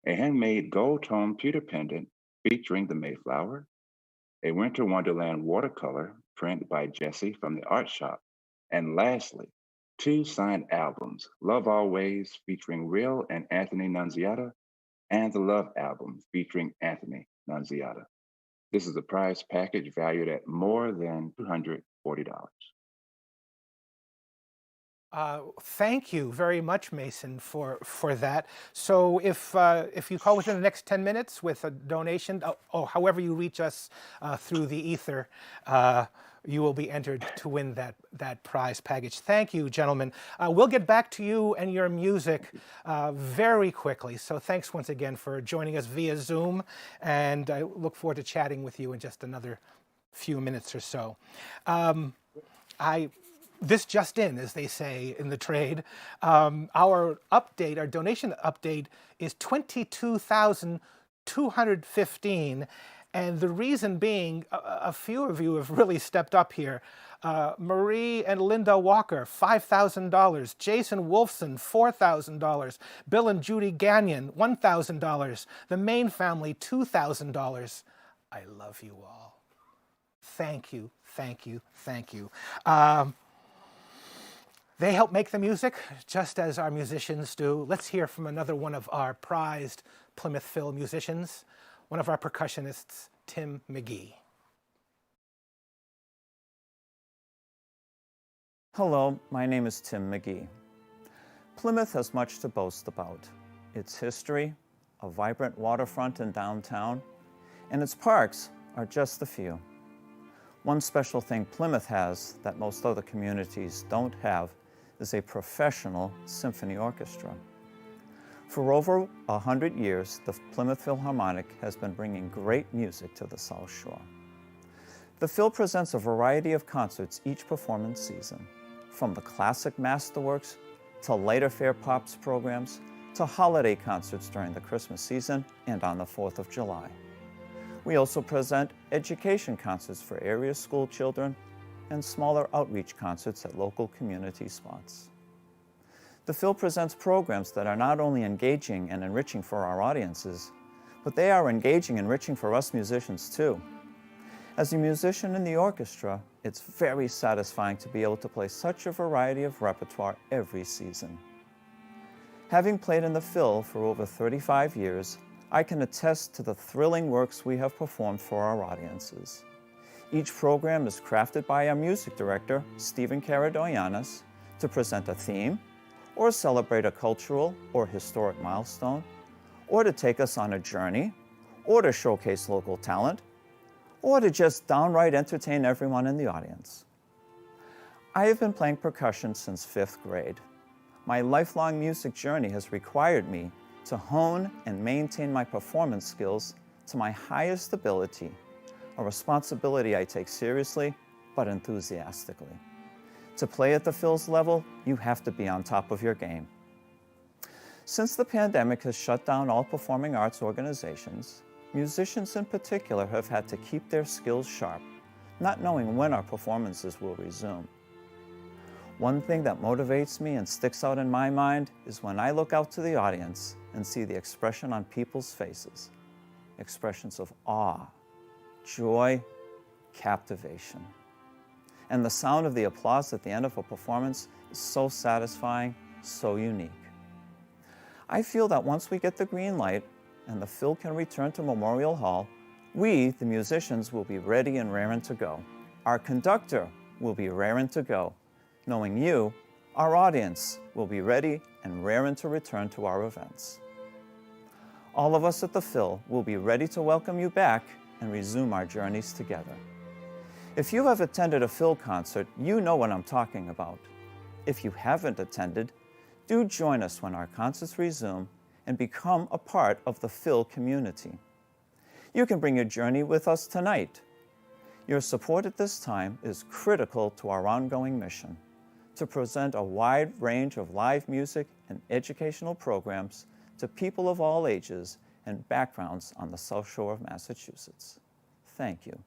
a handmade gold tone pewter pendant featuring the Mayflower, a Winter Wonderland watercolor print by Jesse from the Art Shop, and lastly, 2 signed albums, Love Always featuring Real and Anthony Nunziata, and the Love album featuring Anthony Nunziata. This is a prize package valued at more than $240. Thank you very much, Mason, for that. So if you call within the next 10 minutes with a donation, or however you reach us through the ether, you will be entered to win that prize package. Thank you, gentlemen. We'll get back to you and your music very quickly. So thanks once again for joining us via Zoom, and I look forward to chatting with you in just another few minutes or so. This just in, as they say in the trade, our donation update is 22,215, and the reason being, a few of you have really stepped up here. Marie and Linda Walker, $5,000. Jason Wolfson, $4,000. Bill and Judy Gagnon, $1,000. The Main family, $2,000. I love you all. Thank you, thank you, thank you. They help make the music, just as our musicians do. Let's hear from another one of our prized Plymouth Phil musicians, one of our percussionists, Tim McGee. Hello, my name is Tim McGee. Plymouth has much to boast about. Its history, a vibrant waterfront in downtown, and its parks are just a few. One special thing Plymouth has that most other communities don't have is a professional symphony orchestra. For over 100 years, the Plymouth Philharmonic has been bringing great music to the South Shore. The Phil presents a variety of concerts each performance season, from the classic masterworks to light affair pops programs to holiday concerts during the Christmas season and on the 4th of July. We also present education concerts for area school children and smaller outreach concerts at local community spots. The Phil presents programs that are not only engaging and enriching for our audiences, but they are engaging and enriching for us musicians too. As a musician in the orchestra, it's very satisfying to be able to play such a variety of repertoire every season. Having played in the Phil for over 35 years, I can attest to the thrilling works we have performed for our audiences. Each program is crafted by our music director, Stephen Karadoyanis, to present a theme, or celebrate a cultural or historic milestone, or to take us on a journey, or to showcase local talent, or to just downright entertain everyone in the audience. I have been playing percussion since 5th grade. My lifelong music journey has required me to hone and maintain my performance skills to my highest ability, a responsibility I take seriously but enthusiastically. To play at the Phil's level, you have to be on top of your game. Since the pandemic has shut down all performing arts organizations, musicians in particular have had to keep their skills sharp, not knowing when our performances will resume. One thing that motivates me and sticks out in my mind is when I look out to the audience and see the expression on people's faces, expressions of awe, joy, captivation. And the sound of the applause at the end of a performance is so satisfying, so unique. I feel that once we get the green light and the Phil can return to Memorial Hall, we, the musicians, will be ready and raring to go. Our conductor will be raring to go, knowing you, our audience, will be ready and raring to return to our events. All of us at the Phil will be ready to welcome you back and resume our journeys together. If you have attended a Phil concert, you know what I'm talking about. If you haven't attended, do join us when our concerts resume and become a part of the Phil community. You can bring your journey with us tonight. Your support at this time is critical to our ongoing mission to present a wide range of live music and educational programs to people of all ages and backgrounds on the South Shore of Massachusetts. Thank you.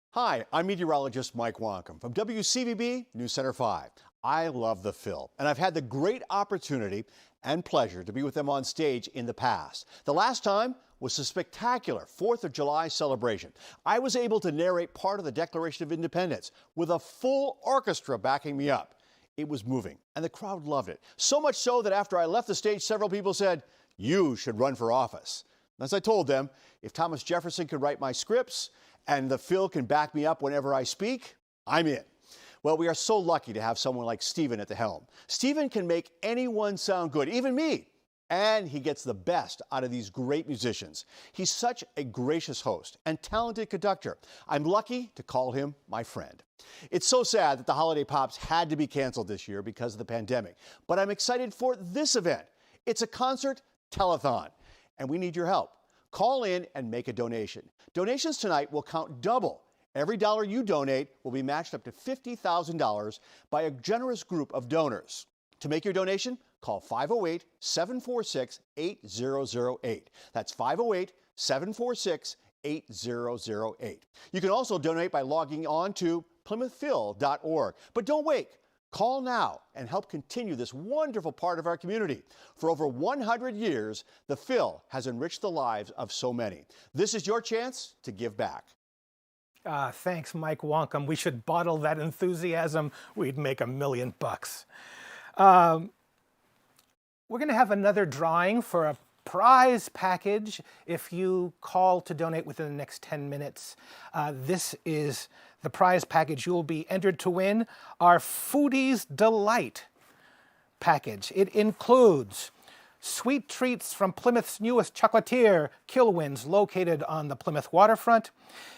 Hi, I'm meteorologist Mike Wonkum from WCVB News Center 5. I love the Phil, and I've had the great opportunity and pleasure to be with them on stage in the past. The last time was a spectacular 4th of July celebration. I was able to narrate part of the Declaration of Independence with a full orchestra backing me up. It was moving, and the crowd loved it. So much so that after I left the stage, several people said, "You should run for office." As I told them, if Thomas Jefferson could write my scripts, and the Phil can back me up whenever I speak, I'm in. Well, we are so lucky to have someone like Stephen at the helm. Stephen can make anyone sound good, even me. And he gets the best out of these great musicians. He's such a gracious host and talented conductor. I'm lucky to call him my friend. It's so sad that the Holiday Pops had to be canceled this year because of the pandemic, but I'm excited for this event. It's a concert telethon, and we need your help. Call in and make a donation. Donations tonight will count double. Every dollar you donate will be matched up to $50,000 by a generous group of donors. To make your donation, call 508-746-8008. That's 508-746-8008. You can also donate by logging on to PlymouthPhil.org. But don't wait. Call now and help continue this wonderful part of our community. For over 100 years, the Phil has enriched the lives of so many. This is your chance to give back. Thanks, Mike Wonkum. We should bottle that enthusiasm. We'd make $1 million. We're going to have another drawing for a prize package if you call to donate within the next 10 minutes. This is the prize package you will be entered to win, our Foodie's Delight package. It includes sweet treats from Plymouth's newest chocolatier, Kilwin's, located on the Plymouth waterfront.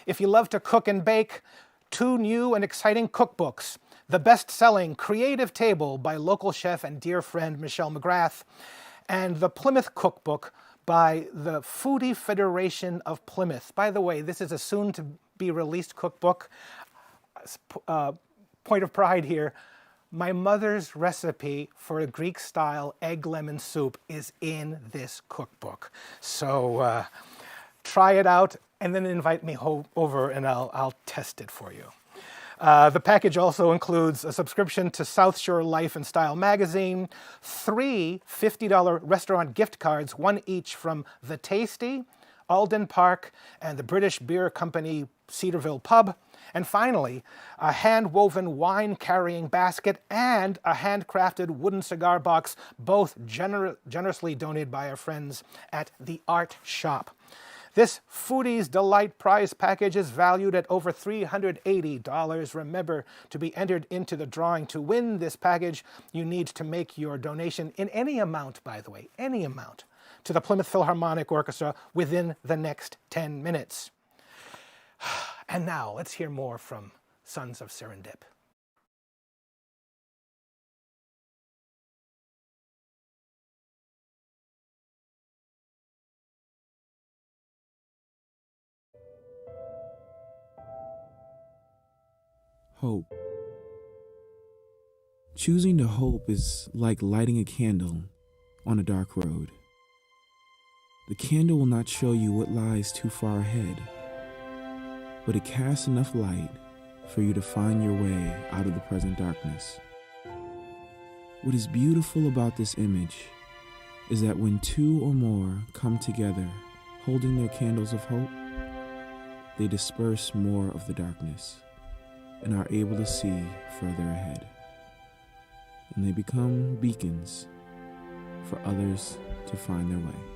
If you love to cook and bake, 2 new and exciting cookbooks. The best-selling Creative Table by local chef and dear friend Michelle McGrath, and the Plymouth Cookbook by the Foodie Federation of Plymouth. By the way, this is a soon-to-be-released cookbook. Point of pride here, my mother's recipe for a Greek-style egg lemon soup is in this cookbook. So try it out and then invite me over and I'll test it for you. The package also includes a subscription to South Shore Life and Style magazine, 3 $50 restaurant gift cards, one each from The Tasty, Alden Park, and the British beer company Cedarville Pub. And finally, a hand-woven wine-carrying basket and a handcrafted wooden cigar box, both generously donated by our friends at The Art Shop. This Foodie's Delight prize package is valued at over $380. Remember, to be entered into the drawing to win this package, you need to make your donation in any amount, by the way, any amount, to the Plymouth Philharmonic Orchestra within the next 10 minutes. And now, let's hear more from Sons of Serendip. hope. Choosing to hope is like lighting a candle on a dark road. The candle will not show you what lies too far ahead, but it casts enough light for you to find your way out of the present darkness. What is beautiful about this image is that when two or more come together holding their candles of hope, they disperse more of the darkness and are able to see further ahead. And they become beacons for others to find their way.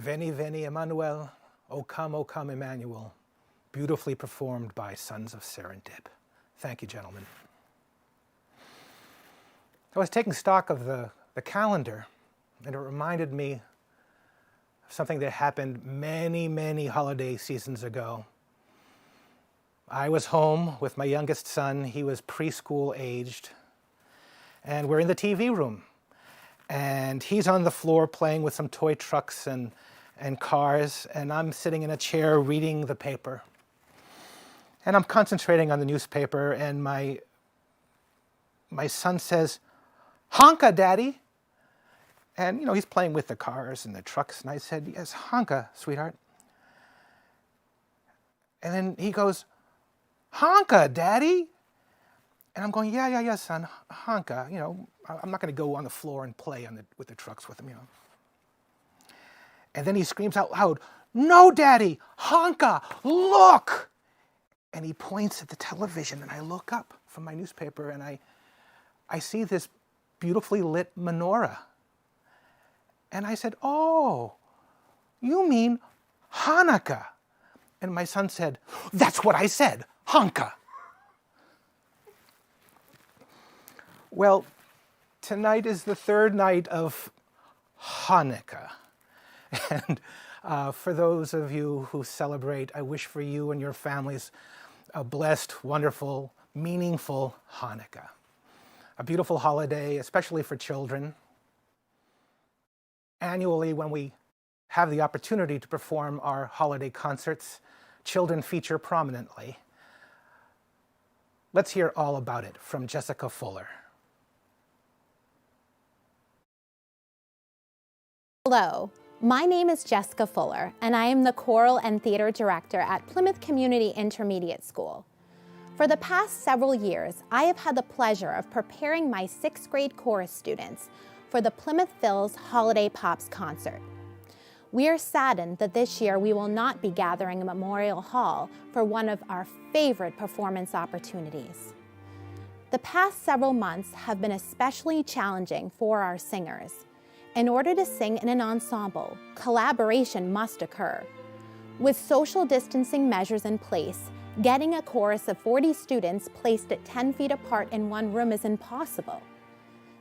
Veni, Veni, Emmanuel, O come, Emmanuel, beautifully performed by Sons of Serendip. Thank you, gentlemen. I was taking stock of the calendar, and it reminded me of something that happened many, many holiday seasons ago. I was home with my youngest son. He was preschool aged, and we're in the TV room. And he's on the floor playing with some toy trucks and cars, and I'm sitting in a chair reading the paper. And I'm concentrating on the newspaper, and my son says, "Honka, Daddy." And, you know, he's playing with the cars and the trucks, and I said, "Yes, honka, sweetheart." And then he goes, "Honka, Daddy." And I'm going, yeah, son, honka. You know, I'm not going to go on the floor and play with the trucks with him, you know. And then he screams out loud, "No, Daddy, honka, look!" And he points at the television, and I look up from my newspaper, and I see this beautifully lit menorah. And I said, "Oh, you mean Hanukkah?" And my son said, "That's what I said, Hanukkah." Well, tonight is the third night of Hanukkah. And for those of you who celebrate, I wish for you and your families a blessed, wonderful, meaningful Hanukkah. A beautiful holiday, especially for children. Annually, when we have the opportunity to perform our holiday concerts, children feature prominently. Let's hear all about it from Jessica Fuller. Hello, my name is Jessica Fuller, and I am the Choral and Theater Director at Plymouth Community Intermediate School. For the past several years, I have had the pleasure of preparing my 6th grade chorus students for the Plymouth Phil's Holiday Pops concert. We are saddened that this year we will not be gathering in Memorial Hall for one of our favorite performance opportunities. The past several months have been especially challenging for our singers. In order to sing in an ensemble, collaboration must occur. With social distancing measures in place, getting a chorus of 40 students placed at 10 feet apart in one room is impossible.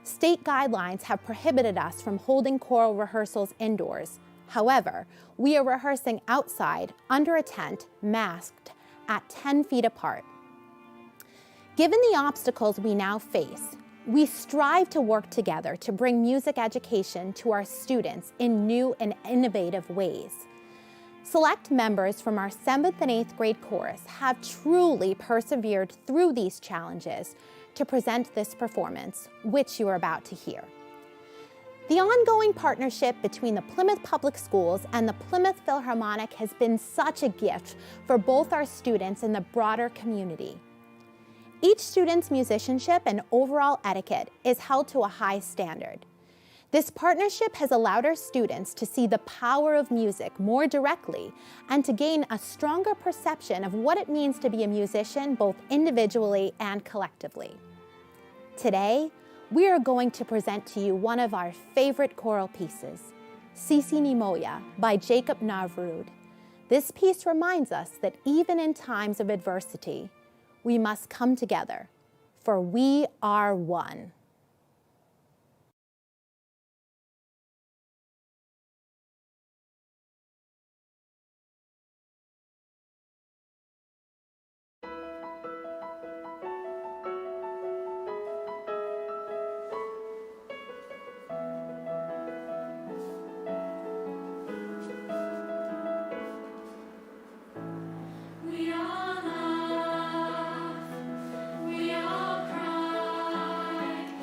State guidelines have prohibited us from holding choral rehearsals indoors. However, we are rehearsing outside, under a tent, masked, at 10 feet apart. Given the obstacles we now face, we strive to work together to bring music education to our students in new and innovative ways. Select members from our 7th and 8th grade chorus have truly persevered through these challenges to present this performance, which you are about to hear. The ongoing partnership between the Plymouth Public Schools and the Plymouth Philharmonic has been such a gift for both our students and the broader community. Each student's musicianship and overall etiquette is held to a high standard. This partnership has allowed our students to see the power of music more directly and to gain a stronger perception of what it means to be a musician both individually and collectively. Today, we are going to present to you one of our favorite choral pieces, Sisi Ni Moya by Jacob Navrud. This piece reminds us that even in times of adversity, we must come together, for we are one. We all laugh, we all cry.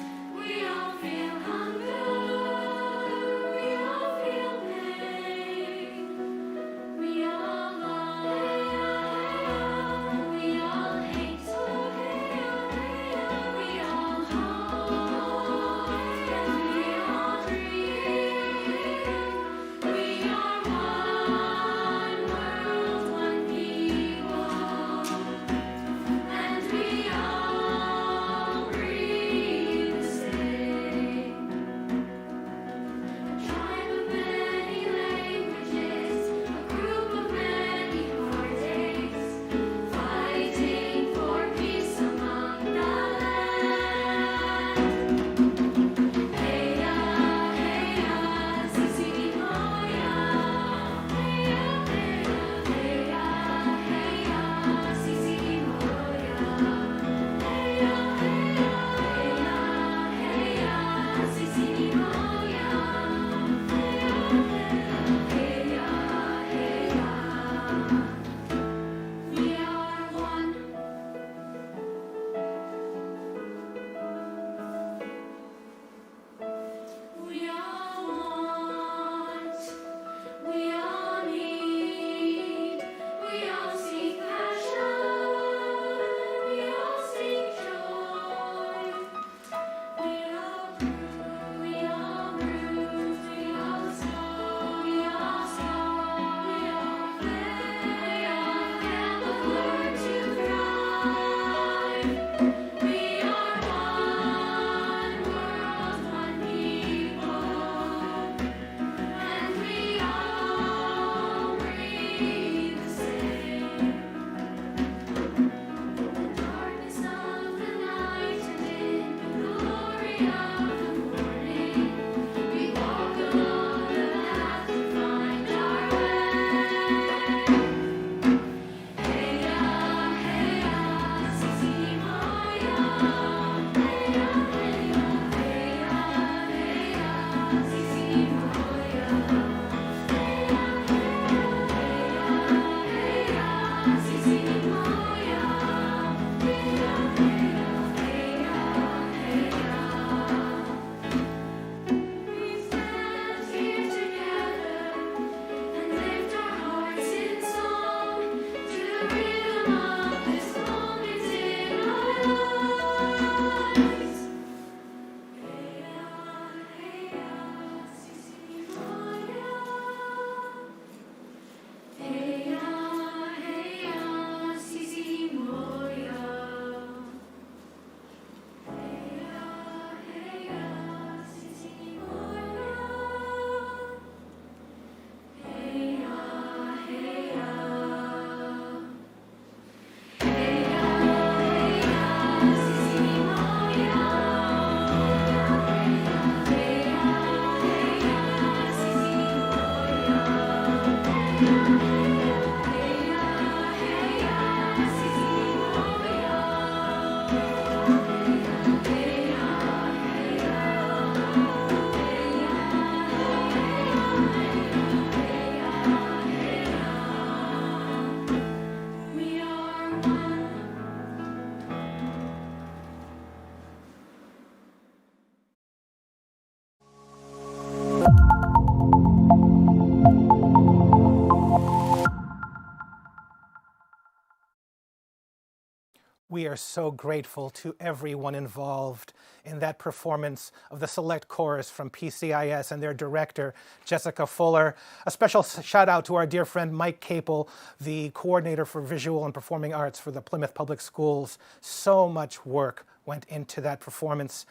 We are so grateful to everyone involved in that performance of the select chorus from PCIS and their director, Jessica Fuller. A special shout out to our dear friend Mike Capel, the coordinator for visual and performing arts for the Plymouth Public Schools. So much work went into that performance.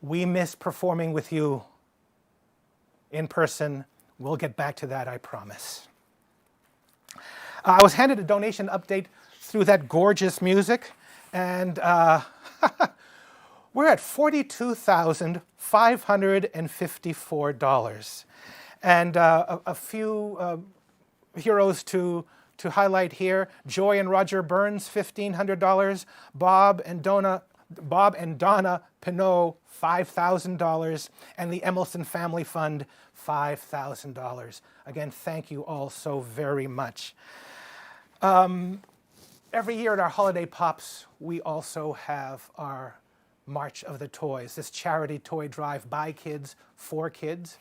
We miss performing with you in person. We'll get back to that, I promise. I was handed a donation update through that gorgeous music, and we're at $42,554. And a few heroes to highlight here: Joy and Roger Burns, $1,500. Bob and Donna Pinot, $5,000, and the Emerson Family Fund, $5,000. Again, thank you all so very much. Every year at our Holiday Pops, we also have our March of the Toys, this charity toy drive by kids, for kids.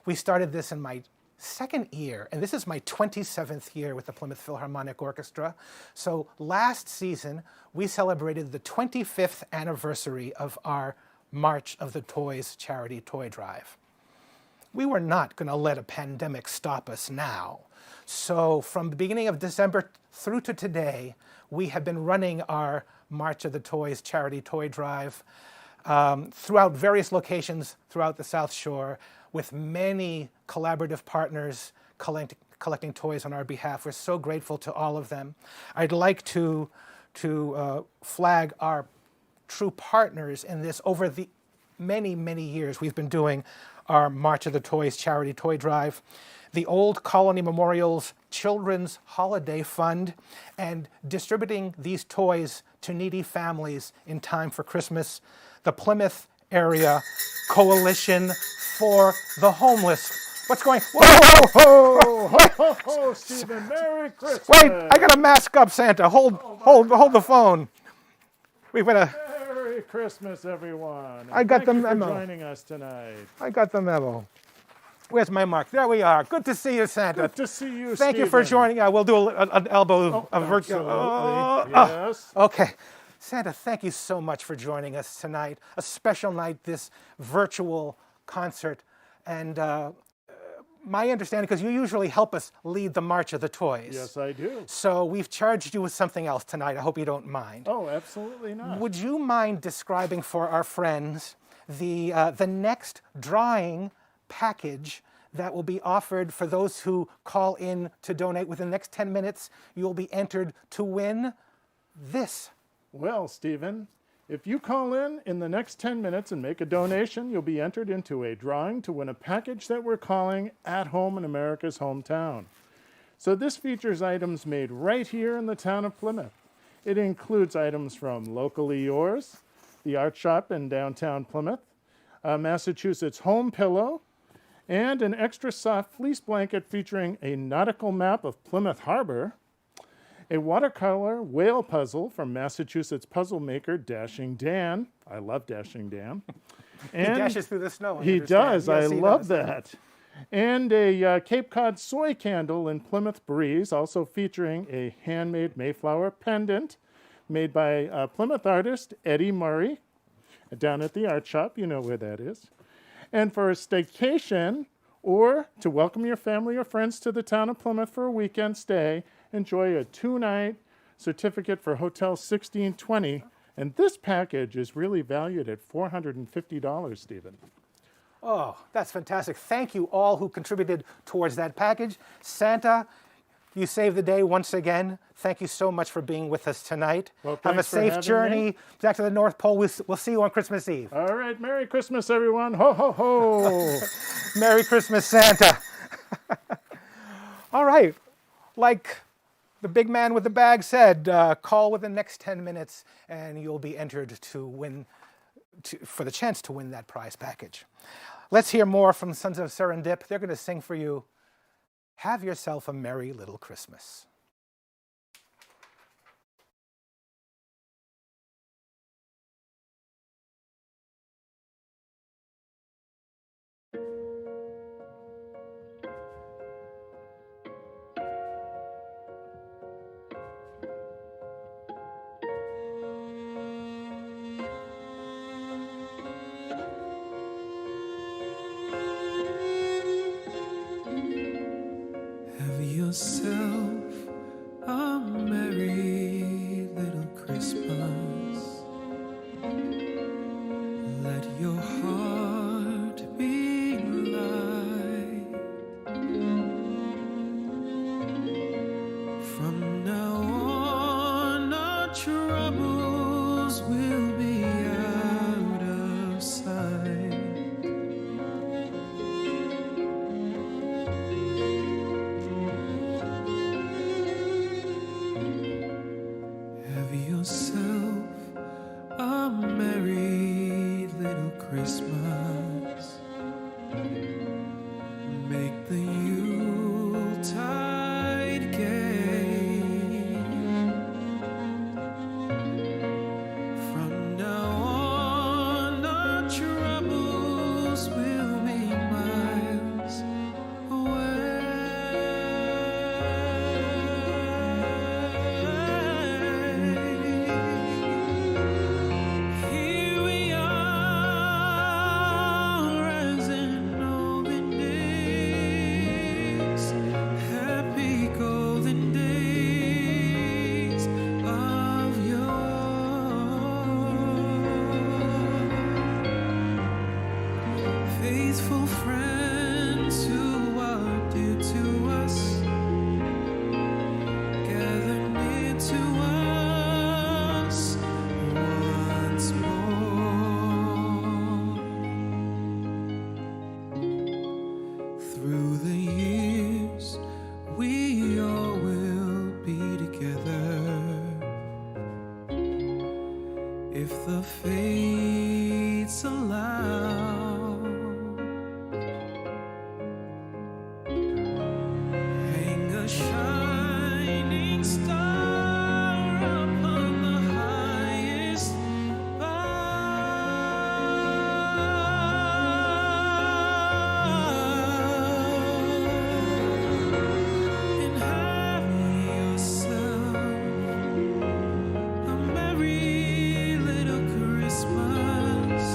We started this in my second year, and this is my 27th year with the Plymouth Philharmonic Orchestra. So last season, we celebrated the 25th anniversary of our March of the Toys charity toy drive. We were not going to let a pandemic stop us now. So from the beginning of December through to today, we have been running our March of the Toys charity toy drive throughout various locations throughout the South Shore with many collaborative partners collecting toys on our behalf. We're so grateful to all of them. I'd like to flag our true partners in this. Over the many, many years we've been doing our March of the Toys charity toy drive. The Old Colony Memorial's Children's Holiday Fund, and distributing these toys to needy families in time for Christmas, the Plymouth Area Coalition for the Homeless. What's going? Whoa, ho, ho, ho, Stephen, Merry Christmas. Wait, I gotta mask up, Santa. Hold the phone. We've got a. Merry Christmas, everyone. I got the memo. Thank you for joining us tonight. I got the memo. Where's my mark? There we are. Good to see you, Santa. Good to see you, Thank you for joining. We'll do an elbow. Yes. Okay. Santa, thank you so much for joining us tonight. A special night, this virtual concert. And my understanding, because you usually help us lead the March of the Toys. Yes, I do. So we've charged you with something else tonight. I hope you don't mind. Oh, absolutely not. Would you mind describing for our friends the next drawing package that will be offered for those who call in to donate? Within the next 10 minutes, you'll be entered to win this. Well, Stephen, if you call in the next 10 minutes and make a donation, you'll be entered into a drawing to win a package that we're calling At Home in America's Hometown. So this features items made right here in the town of Plymouth. It includes items from Locally Yours, the art shop in downtown Plymouth, Massachusetts Home Pillow, and an extra soft fleece blanket featuring a nautical map of Plymouth Harbor, a watercolor whale puzzle from Massachusetts puzzle maker Dashing Dan. I love Dashing Dan. And he dashes through the snow. He does. Yes, I love that. And a Cape Cod soy candle in Plymouth Breeze, also featuring a handmade Mayflower pendant made by Plymouth artist Eddie Murray down at the art shop. You know where that is. And for a staycation, or to welcome your family or friends to the town of Plymouth for a weekend stay, enjoy a 2-night certificate for Hotel 1620. And this package is really valued at $450, Stephen. Oh, that's fantastic. Thank you all who contributed towards that package. Santa, you saved the day once again. Thank you so much for being with us tonight. Well, have a safe journey back to the North Pole. We'll see you on Christmas Eve. All right. Merry Christmas, everyone. Ho, ho, ho. Merry Christmas, Santa. All right. Like the big man with the bag said, call within the next 10 minutes and you'll be entered to win, for the chance to win that prize package. Let's hear more from Sons of Serendip. They're going to sing for you, Have Yourself a Merry Little Christmas. troubles will be out of sight. Have yourself a merry little Christmas. Make the Yuletide gay. From now on, our troubles will be miles away. Here we are, as in olden days, happy golden days of yore. Faithful friends who are dear to us, gather near to us once more. Through the years, we all will be together if the fates allow. Hang a shining star upon the highest bough, and have yourself a merry little Christmas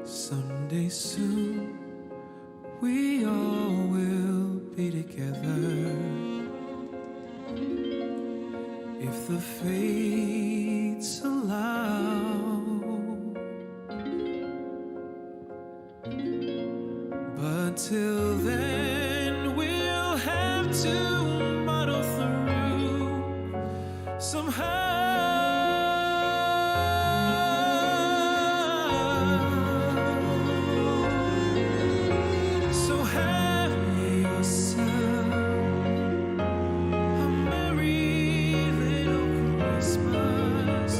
someday soon, we all will be together if the fates allow. But till then, we'll have to muddle through somehow. So have yourself a merry little Christmas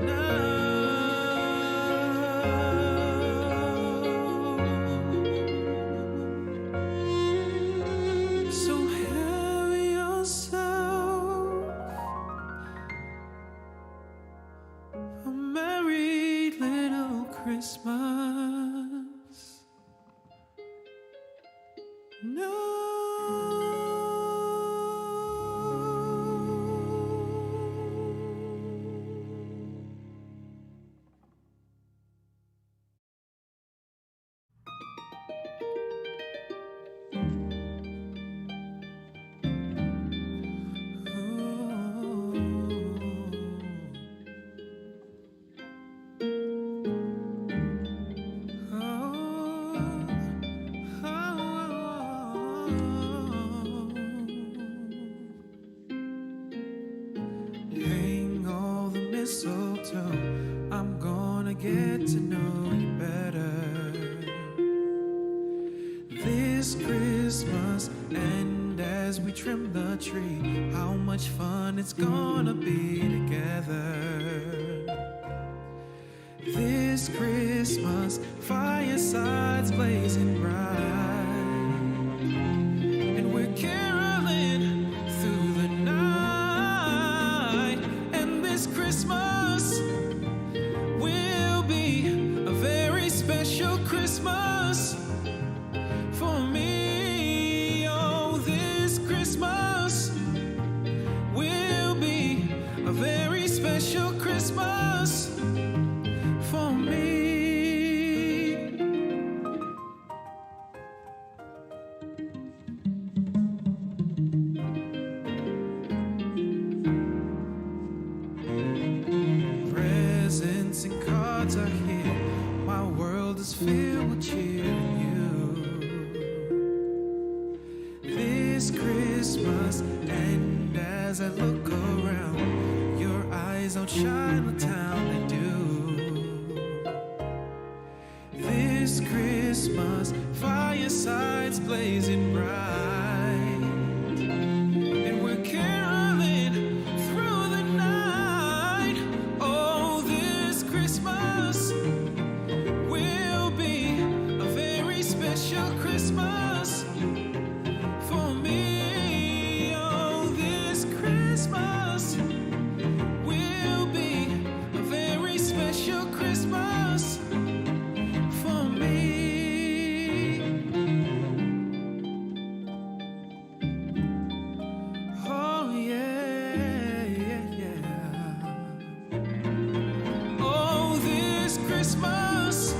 now. So have yourself a merry little Christmas Hang all the mistletoe, I'm gonna get to know you better this Christmas. And as we trim the tree, how much fun it's gonna be together this Christmas. Firesides blazing bright, and we're caroling through the night. And this Christmas are here. My world is filled with cheer and you. This Christmas, and as I look around, your eyes outshine the town they do. This Christmas, firesides blazing bright, and we're caroling through the night. Oh, this Christmas will be a very special Christmas for me. Oh, this Christmas will be a very special Christmas for me. Oh yeah, yeah, yeah. Oh, this Christmas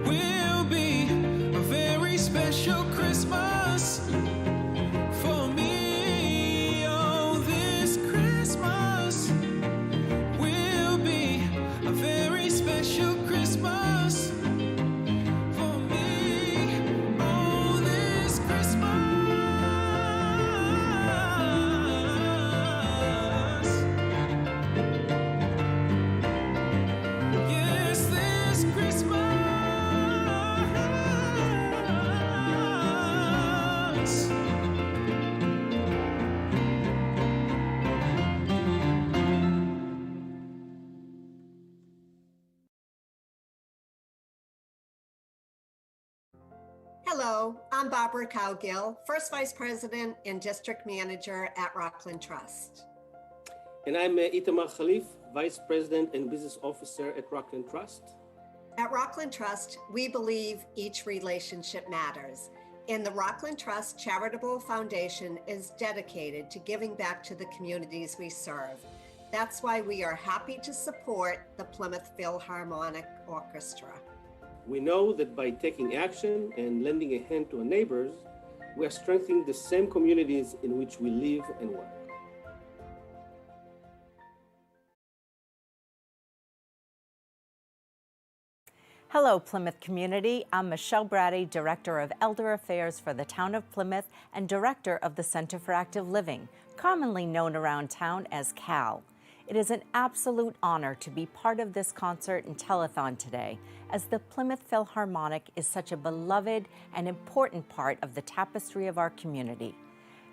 will be a very special Christmas for me. Oh, this Christmas will be a very special Christmas for me. Oh, this Christmas. Yes, this Christmas. Hello, I'm Barbara Cowgill, First Vice President and District Manager at Rockland Trust. And I'm Itamar Khalif, Vice President and Business Officer at Rockland Trust. At Rockland Trust, we believe each relationship matters, and the Rockland Trust Charitable Foundation is dedicated to giving back to the communities we serve. That's why we are happy to support the Plymouth Philharmonic Orchestra. We know that by taking action and lending a hand to our neighbors, we are strengthening the same communities in which we live and work. Hello, Plymouth community. I'm Michelle Brady, Director of Elder Affairs for the Town of Plymouth and Director of the Center for Active Living, commonly known around town as CAL. It is an absolute honor to be part of this concert and telethon today, as the Plymouth Philharmonic is such a beloved and important part of the tapestry of our community.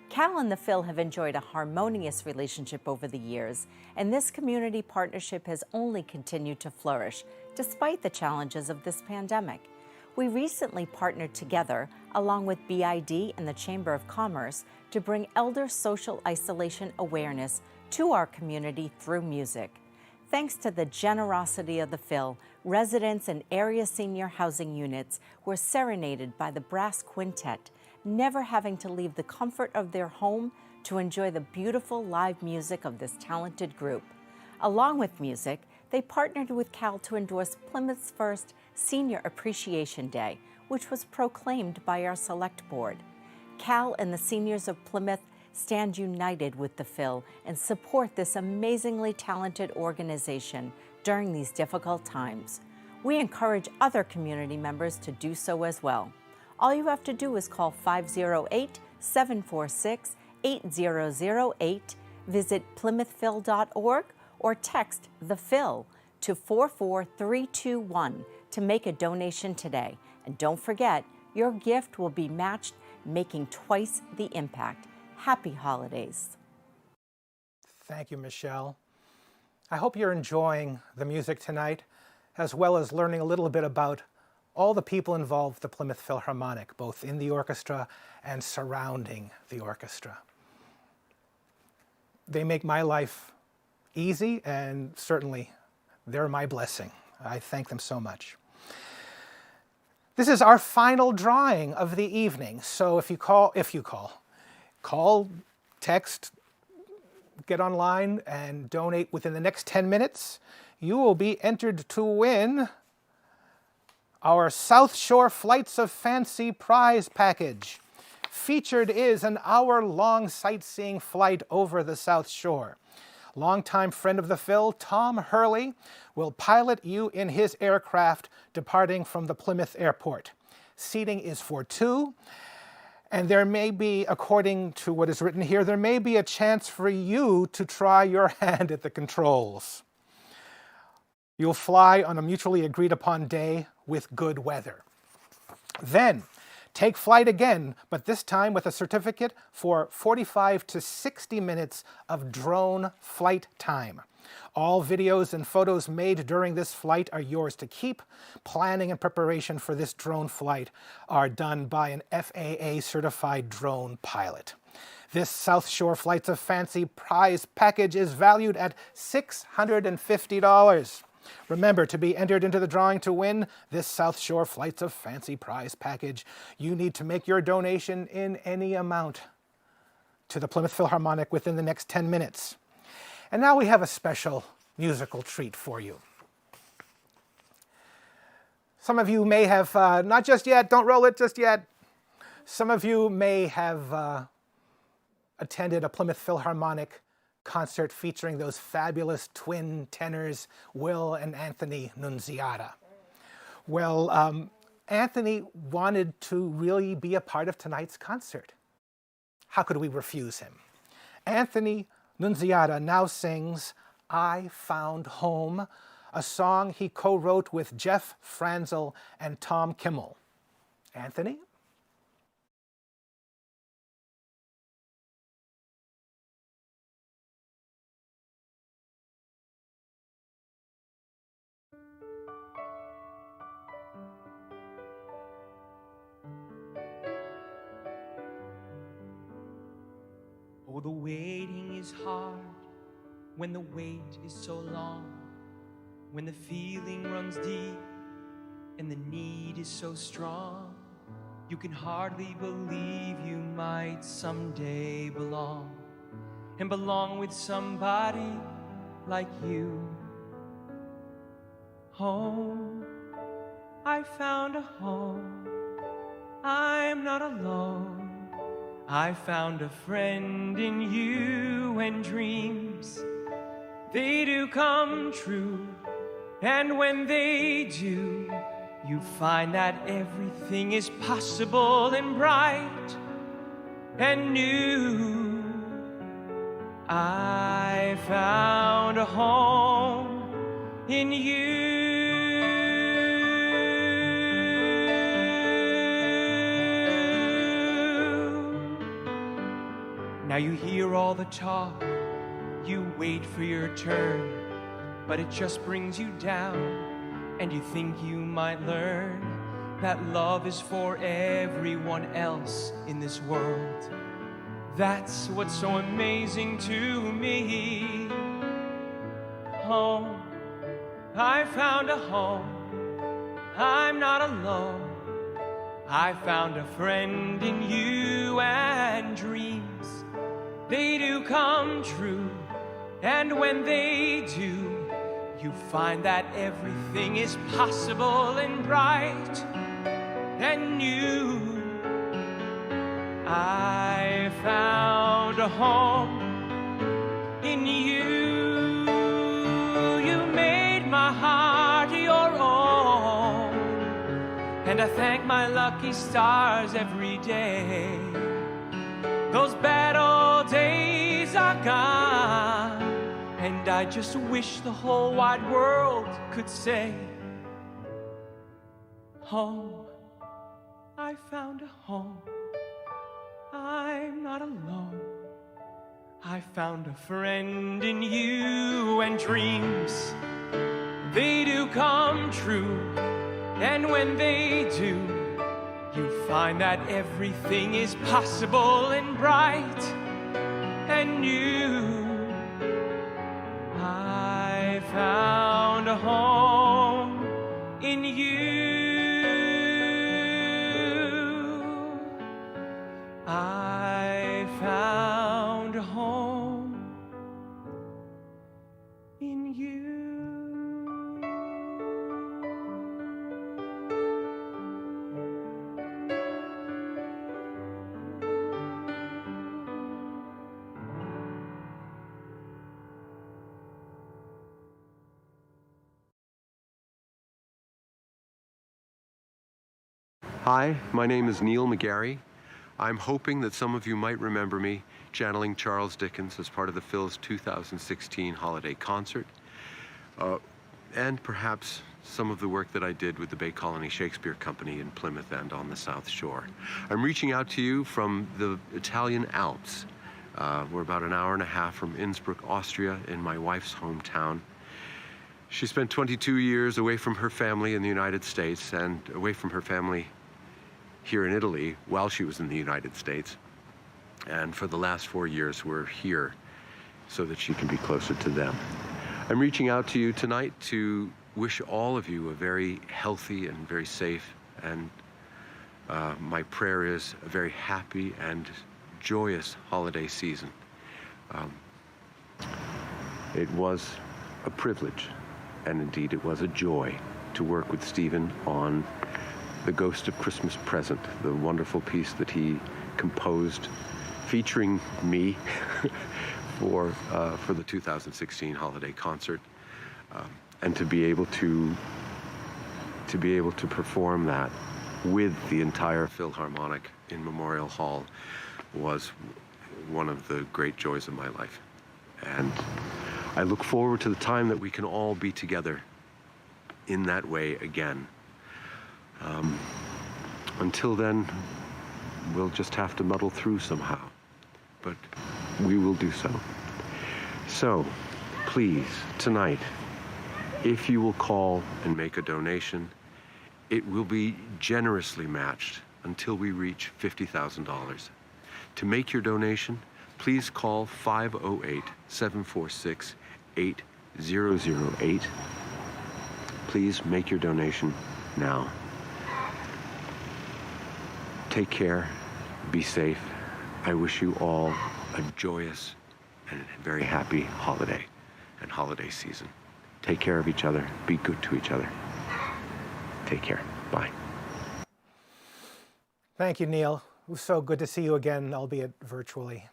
CAL and the Phil have enjoyed a harmonious relationship over the years, and this community partnership has only continued to flourish, despite the challenges of this pandemic. We recently partnered together, along with BID and the Chamber of Commerce, to bring elder social isolation awareness to our community through music. Thanks to the generosity of the Phil, residents and area senior housing units were serenaded by the brass quintet, never having to leave the comfort of their home to enjoy the beautiful live music of this talented group. Along with music, they partnered with CAL to endorse Plymouth's first Senior Appreciation Day, which was proclaimed by our Select Board. CAL and the seniors of Plymouth stand united with the Phil and support this amazingly talented organization during these difficult times. We encourage other community members to do so as well. All you have to do is call 508-746-8008, visit plymouthphil.org, or text the Phil to 44321 to make a donation today. And don't forget, your gift will be matched, making twice the impact. Happy holidays. Thank you, Michelle. I hope you're enjoying the music tonight, as well as learning a little bit about all the people involved with the Plymouth Philharmonic, both in the orchestra and surrounding the orchestra. They make my life easy, and certainly they're my blessing. I thank them so much. This is our final drawing of the evening. So if you call, text, get online and donate within the next 10 minutes, you will be entered to win our South Shore Flights of Fancy prize package. Featured is an hour-long sightseeing flight over the South Shore. Longtime friend of the Phil, Tom Hurley, will pilot you in his aircraft departing from the Plymouth airport. Seating is for two, and there may be, according to what is written here, there may be a chance for you to try your hand at the controls. You'll fly on a mutually agreed upon day with good weather. Then, take flight again, but this time with a certificate for 45 to 60 minutes of drone flight time. All videos and photos made during this flight are yours to keep. Planning and preparation for this drone flight are done by an FAA-certified drone pilot. This South Shore Flights of Fancy prize package is valued at $650. Remember, to be entered into the drawing to win this South Shore Flights of Fancy prize package, you need to make your donation in any amount to the Plymouth Philharmonic within the next 10 minutes. And now we have a special musical treat for you. Some of you may have, not just yet, don't roll it just yet. Some of you may have attended a Plymouth Philharmonic concert featuring those fabulous twin tenors, Will and Anthony Nunziata. Well, Anthony wanted to really be a part of tonight's concert. How could we refuse him? Anthony Nunziata now sings I Found Home, a song he co-wrote with Jeff Franzel and Tom Kimmel. Anthony? Oh, the waiting is hard when the wait is so long, when the feeling runs deep and the need is so strong. You can hardly believe you might someday belong, and belong with somebody like you. Home, I found a home. I'm not alone. I found a friend in you, and dreams, they do come true. And when they do, you find that everything is possible and bright and new. I found a home in you. Now you hear all the talk, you wait for your turn, but it just brings you down, and you think you might learn that love is for everyone else in this world. That's what's so amazing to me. Home, I found a home. I'm not alone. I found a friend in you, and dreams, they do come true. And when they do, you find that everything is possible and bright and new. I found a home in you. You made my heart your own, and I thank my lucky stars every day. Those bad old days are gone, and I just wish the whole wide world could say, home, I found a home. I'm not alone. I found a friend in you, and dreams, they do come true. And when they do, you find that everything is possible and bright and new. I found a home in you. I found a home in you. Hi, my name is Neil McGarry. I'm hoping that some of you might remember me channeling Charles Dickens as part of the Phil's 2016 holiday concert, and perhaps some of the work that I did with the Bay Colony Shakespeare Company in Plymouth and on the South Shore. I'm reaching out to you from the Italian Alps. We're about an hour and a half from Innsbruck, Austria, in my wife's hometown. She spent 22 years away from her family in the United States and away from her family here in Italy while she was in the United States. And for the last 4 years, we're here so that she can be closer to them. I'm reaching out to you tonight to wish all of you a very healthy and very safe, and my prayer is a very happy and joyous holiday season. It was a privilege, and indeed it was a joy, to work with Stephen on The Ghost of Christmas Present, the wonderful piece that he composed featuring me for the 2016 holiday concert, and to be able to perform that with the entire Philharmonic in Memorial Hall was one of the great joys of my life. And I look forward to the time that we can all be together in that way again. Until then, we'll just have to muddle through somehow, but we will do so. So, please, tonight, if you will call and make a donation, it will be generously matched until we reach $50,000. To make your donation, please call 508-746-8008. Please make your donation now. Take care, be safe. I wish you all a joyous and very happy holiday and holiday season. Take care of each other, be good to each other. Take care, bye. Thank you, Neil. It was so good to see you again, albeit virtually.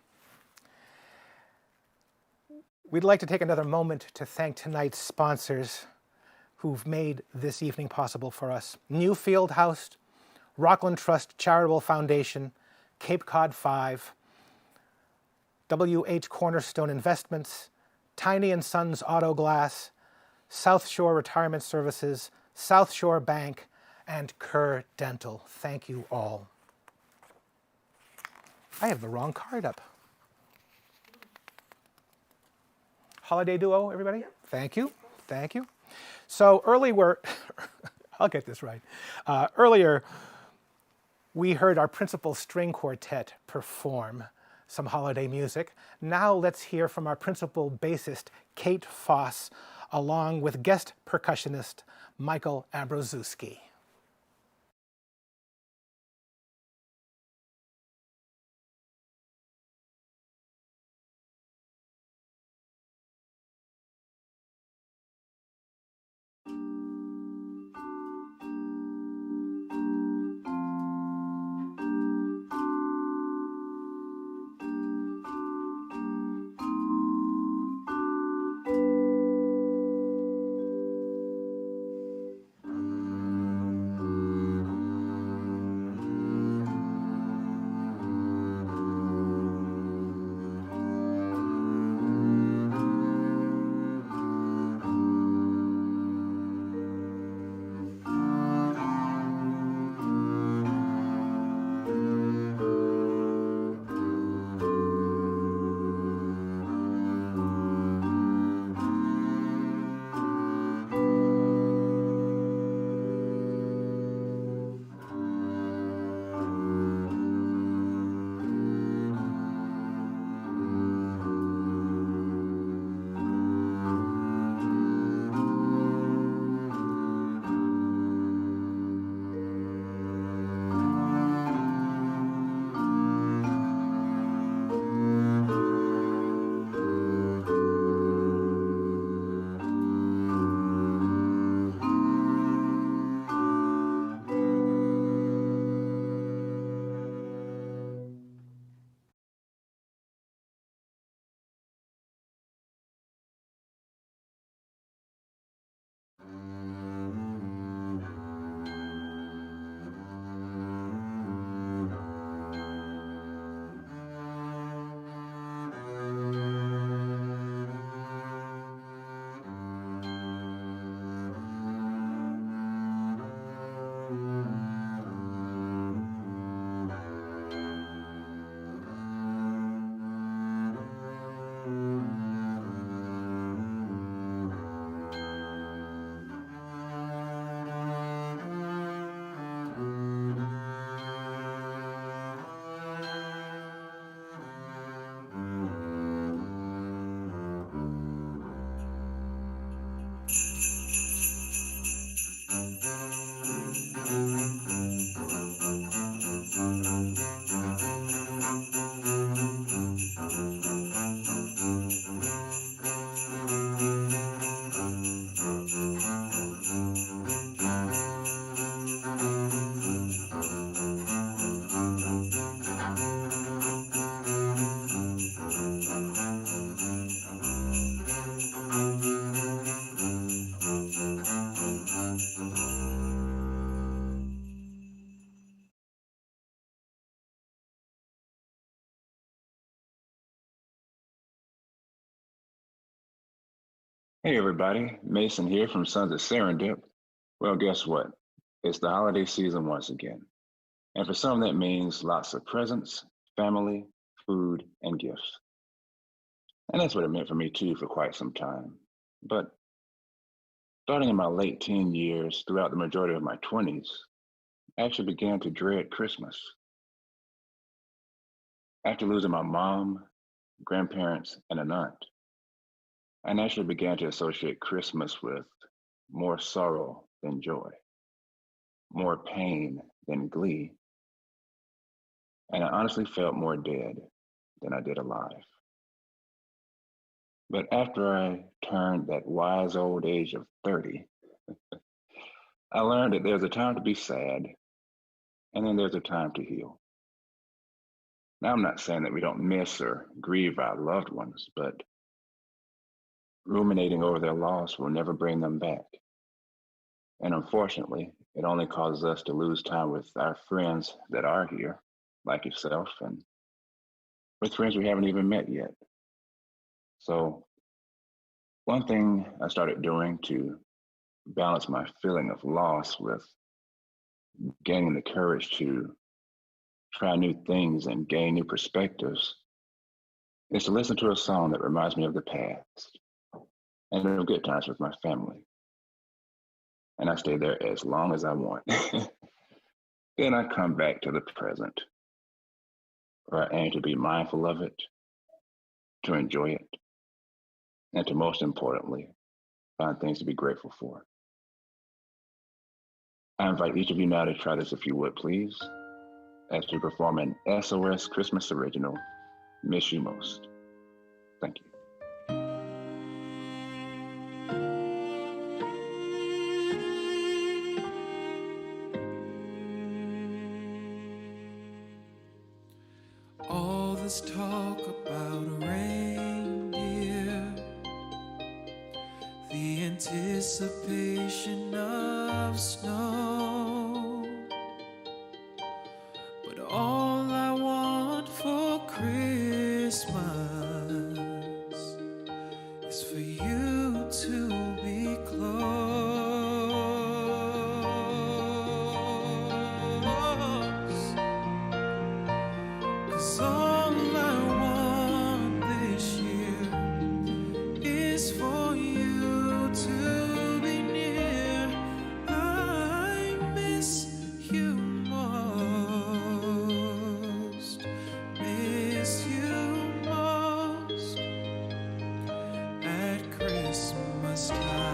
We'd like to take another moment to thank tonight's sponsors who've made this evening possible for us. Newfield House, Rockland Trust Charitable Foundation, Cape Cod 5, W.H. Cornerstone Investments, Tiny & Sons Auto Glass, South Shore Retirement Services, South Shore Bank, and Kerr Dental. Thank you all. I have the wrong card up. Holiday duo, everybody? Thank you. Thank you. So earlier, I'll get this right. Earlier, we heard our principal string quartet perform some holiday music. Now let's hear from our principal bassist, Kate Foss, along with guest percussionist, Michael Ambroszewski. Hey everybody, Mason here from Sons of Serendip. Well, guess what? It's the holiday season once again. And for some that means lots of presents, family, food, and gifts. And that's what it meant for me too for quite some time. But starting in my late teen years, throughout the majority of my 20s, I actually began to dread Christmas. After losing my mom, grandparents, and an aunt, I naturally began to associate Christmas with more sorrow than joy, more pain than glee, and I honestly felt more dead than I did alive. But after I turned that wise old age of 30, I learned that there's a time to be sad, and then there's a time to heal. Now, I'm not saying that we don't miss or grieve our loved ones, but ruminating over their loss will never bring them back. And unfortunately, it only causes us to lose time with our friends that are here, like yourself, and with friends we haven't even met yet. So one thing I started doing to balance my feeling of loss with gaining the courage to try new things and gain new perspectives is to listen to a song that reminds me of the past and of good times with my family. And I stay there as long as I want. Then I come back to the present, where I aim to be mindful of it, to enjoy it, and to most importantly, find things to be grateful for. I invite each of you now to try this if you would, please, as we perform an SOS Christmas original, Miss You Most. Thank you. All this talk about a reindeer, the anticipation of snow, but all I want for Christmas is for you to be close. 'Cause all I want this year is for you to be near. I miss you most, miss you most at Christmas time.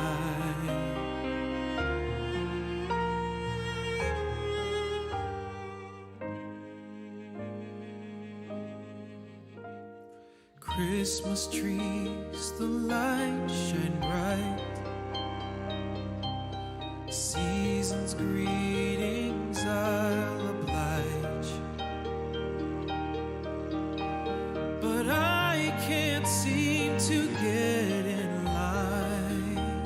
Christmas trees, the light shine bright. Season's greetings I'll oblige, but I can't seem to get in line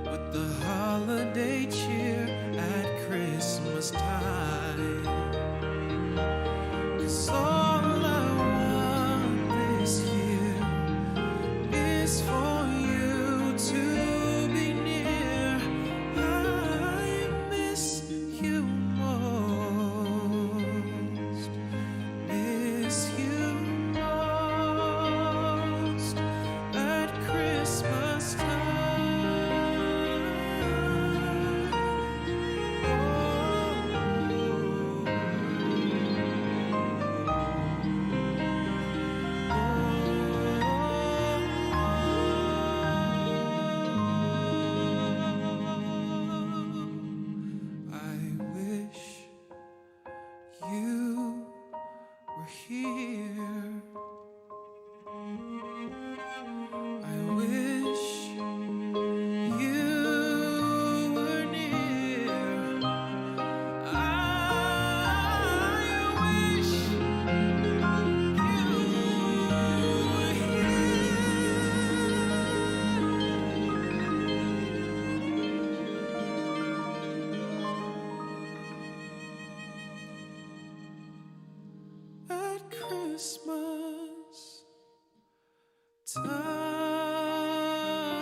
with the holiday cheer at Christmas time. 'Cause all I want this year is for you to be near. I miss you most, miss you most at Christmas I wish you were here. I wish you were near. I wish you were at Christmas time.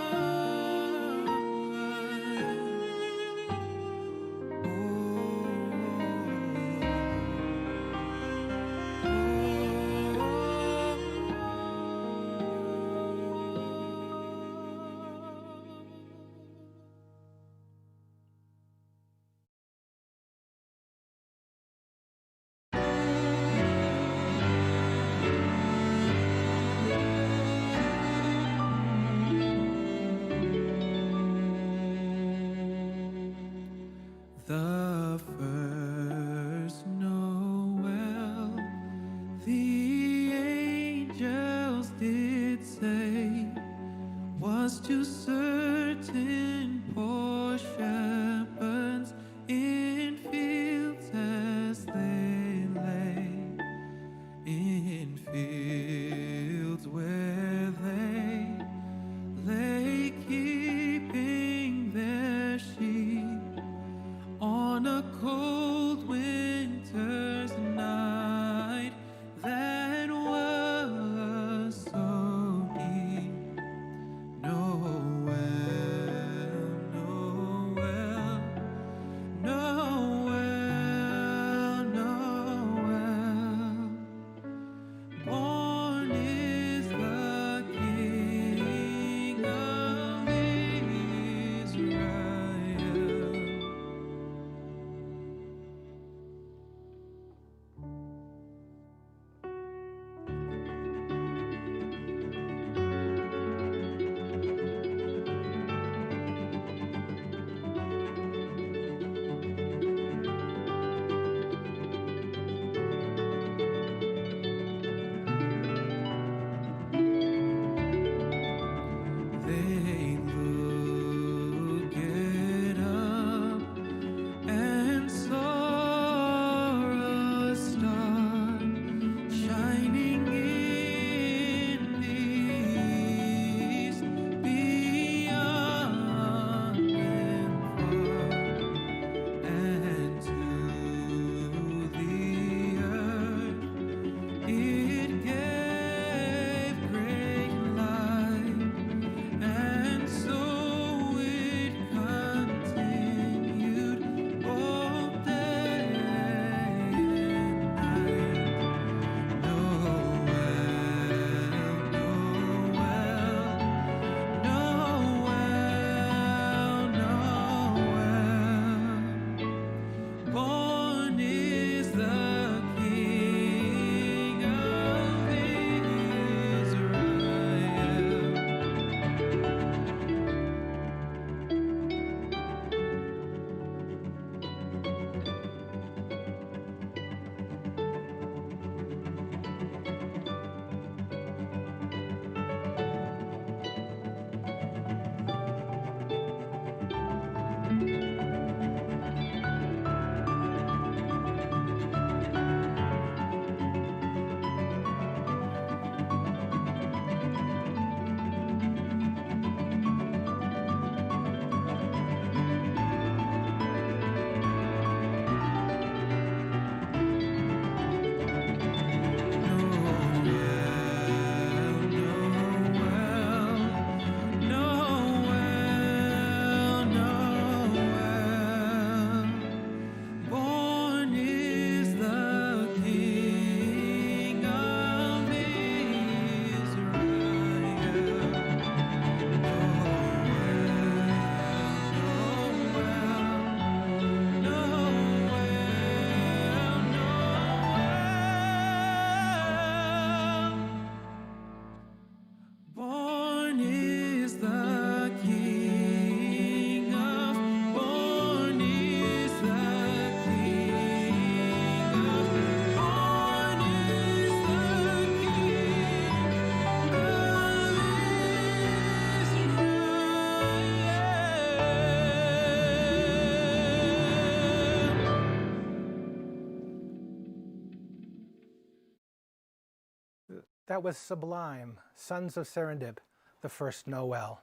That was sublime. Sons of Serendip, the first Noel.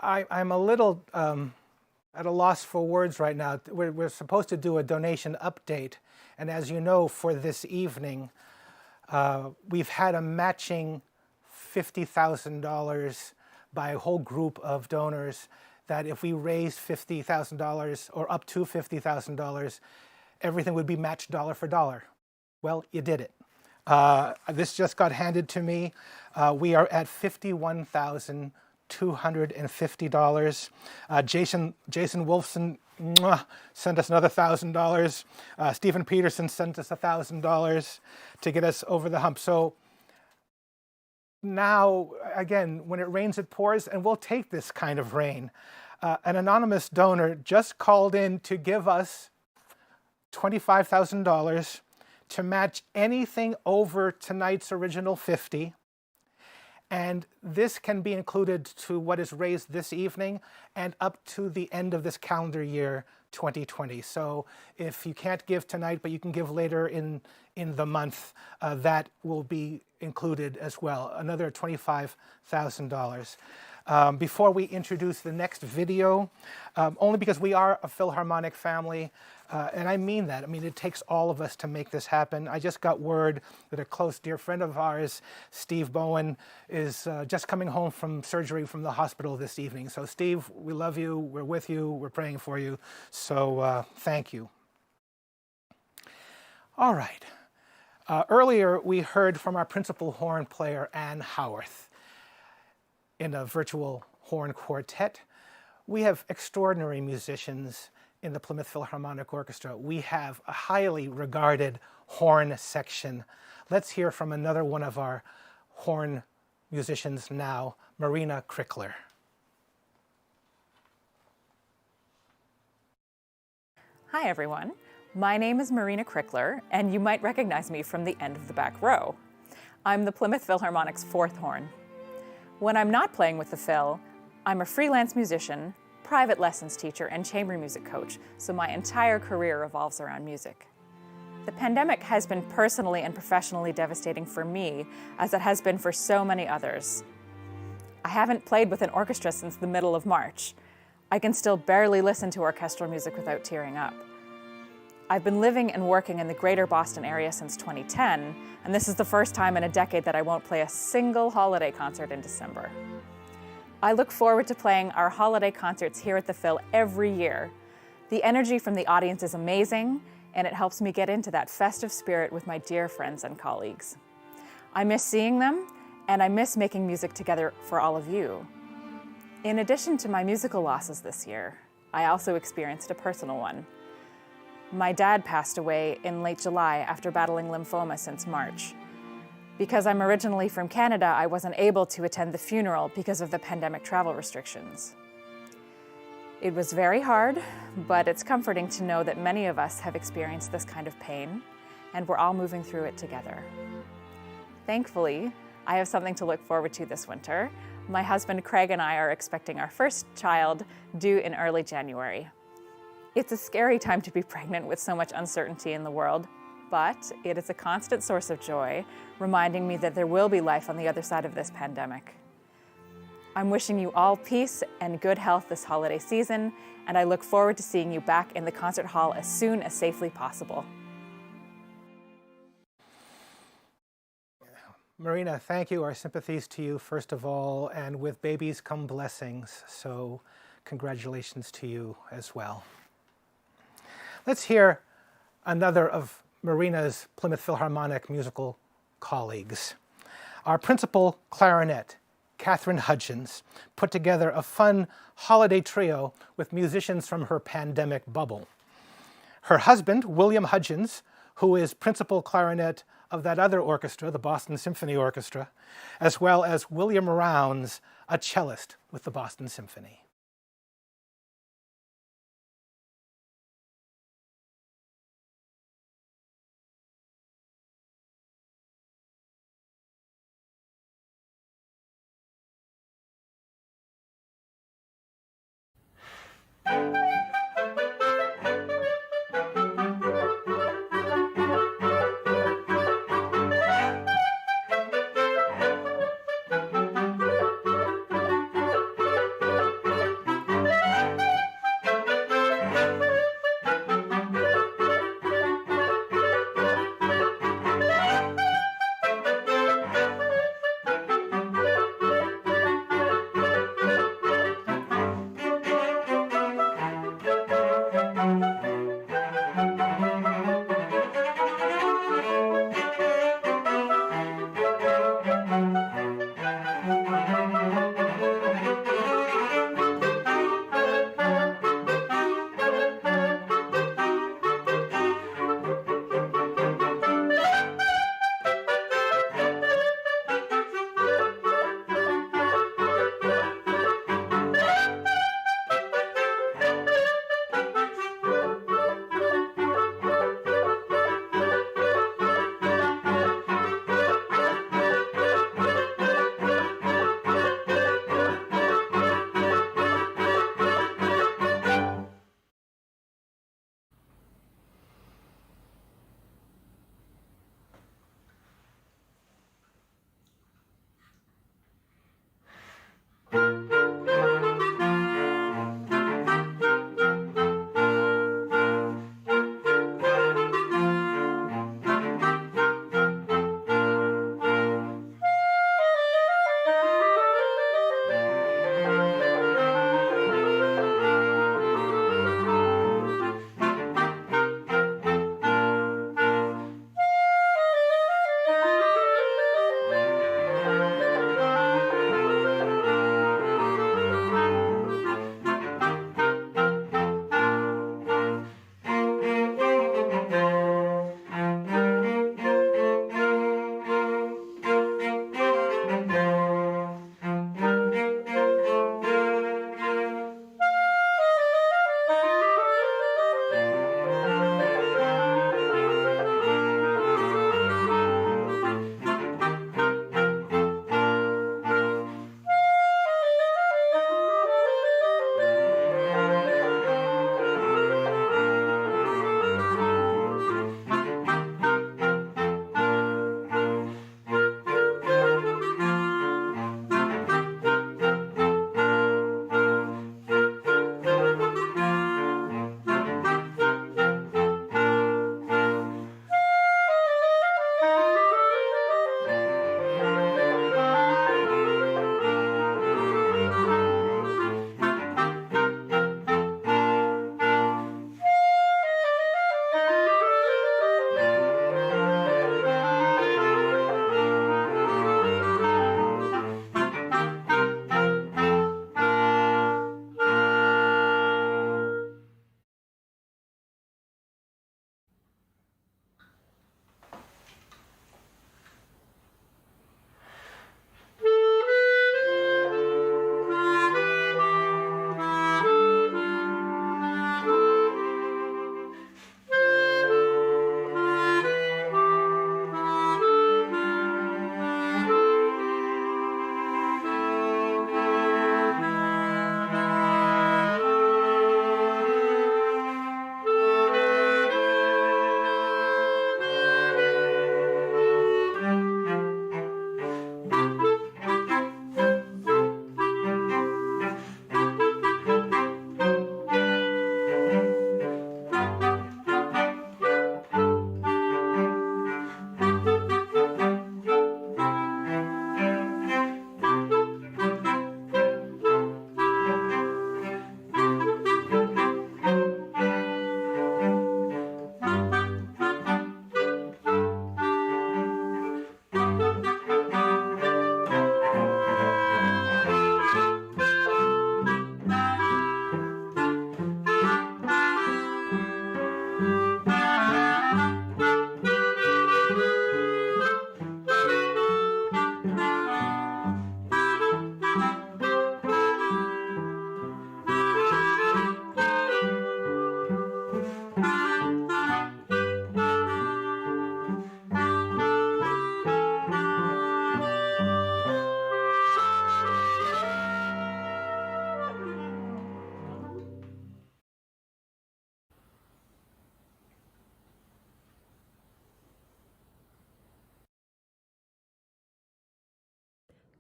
I'm a little at a loss for words right now. We're supposed to do a donation update, and as you know, for this evening, we've had a matching $50,000 by a whole group of donors that if we raise $50,000 or up to $50,000, everything would be matched dollar for dollar. Well, you did it. This just got handed to me. We are at $51,250. Jason Wolfson sent us another $1,000. Stephen Peterson sent us $1,000 to get us over the hump. So now, again, when it rains, it pours, and we'll take this kind of rain. An anonymous donor just called in to give us $25,000 to match anything over tonight's original 50. And this can be included to what is raised this evening and up to the end of this calendar year, 2020. So if you can't give tonight, but you can give later in the month, that will be included as well, another $25,000. Before we introduce the next video, only because we are a Philharmonic family, and I mean that. I mean, it takes all of us to make this happen. I just got word that a close dear friend of ours, Steve Bowen, is just coming home from surgery from the hospital this evening. So Steve, we love you, we're with you, we're praying for you, so thank you. All right. Earlier, we heard from our principal horn player, Ann Howarth, in a virtual horn quartet. We have extraordinary musicians in the Plymouth Philharmonic Orchestra. We have a highly regarded horn section. Let's hear from another one of our horn musicians now, Marina Crickler. Hi everyone, my name is Marina Crickler, and you might recognize me from the end of the back row. I'm the Plymouth Philharmonic's fourth horn. When I'm not playing with the Phil, I'm a freelance musician, private lessons teacher, and chamber music coach, so my entire career revolves around music. The pandemic has been personally and professionally devastating for me, as it has been for so many others. I haven't played with an orchestra since the middle of March. I can still barely listen to orchestral music without tearing up. I've been living and working in the greater Boston area since 2010, and this is the first time in a decade that I won't play a single holiday concert in December. I look forward to playing our holiday concerts here at the Phil every year. The energy from the audience is amazing, and it helps me get into that festive spirit with my dear friends and colleagues. I miss seeing them, and I miss making music together for all of you. In addition to my musical losses this year, I also experienced a personal one. My dad passed away in late July after battling lymphoma since March. Because I'm originally from Canada, I wasn't able to attend the funeral because of the pandemic travel restrictions. It was very hard, but it's comforting to know that many of us have experienced this kind of pain, and we're all moving through it together. Thankfully, I have something to look forward to this winter. My husband Craig and I are expecting our first child due in early January. It's a scary time to be pregnant with so much uncertainty in the world, but it is a constant source of joy, reminding me that there will be life on the other side of this pandemic. I'm wishing you all peace and good health this holiday season, and I look forward to seeing you back in the concert hall as soon as safely possible. Marina, thank you. Our sympathies to you, first of all, and with babies come blessings, so congratulations to you as well. Let's hear another of Marina's Plymouth Philharmonic musical colleagues. Our principal clarinet, Catherine Hudgens, put together a fun holiday trio with musicians from her pandemic bubble. Her husband, William Hudgens, who is principal clarinet of that other orchestra, the Boston Symphony Orchestra, as well as William Rounds, a cellist with the Boston Symphony.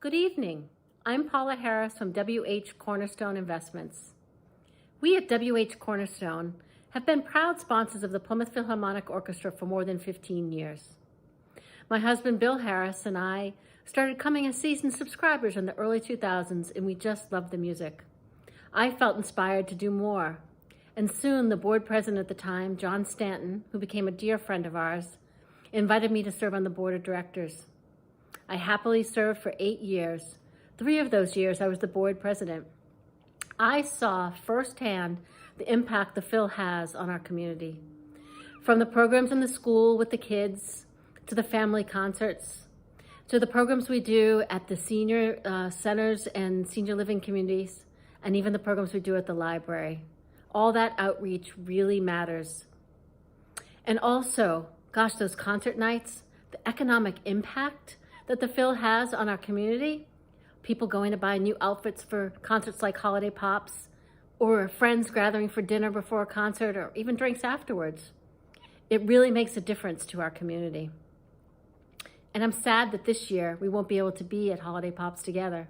Good evening. I'm Paula Harris from WH Cornerstone Investments. We at WH Cornerstone have been proud sponsors of the Plymouth Philharmonic Orchestra for more than 15 years. My husband Bill Harris and I started coming as seasoned subscribers in the early 2000s, and we just loved the music. I felt inspired to do more, and soon the board president at the time, John Stanton, who became a dear friend of ours, invited me to serve on the board of directors. I happily served for 8 years. 3 of those years I was the board president. I saw firsthand the impact the Phil has on our community. From the programs in the school with the kids, to the family concerts, to the programs we do at the senior centers and senior living communities, and even the programs we do at the library. All that outreach really matters. And also, gosh, those concert nights, the economic impact that the Phil has on our community, people going to buy new outfits for concerts like Holiday Pops, or friends gathering for dinner before a concert, or even drinks afterwards. It really makes a difference to our community. And I'm sad that this year we won't be able to be at Holiday Pops together.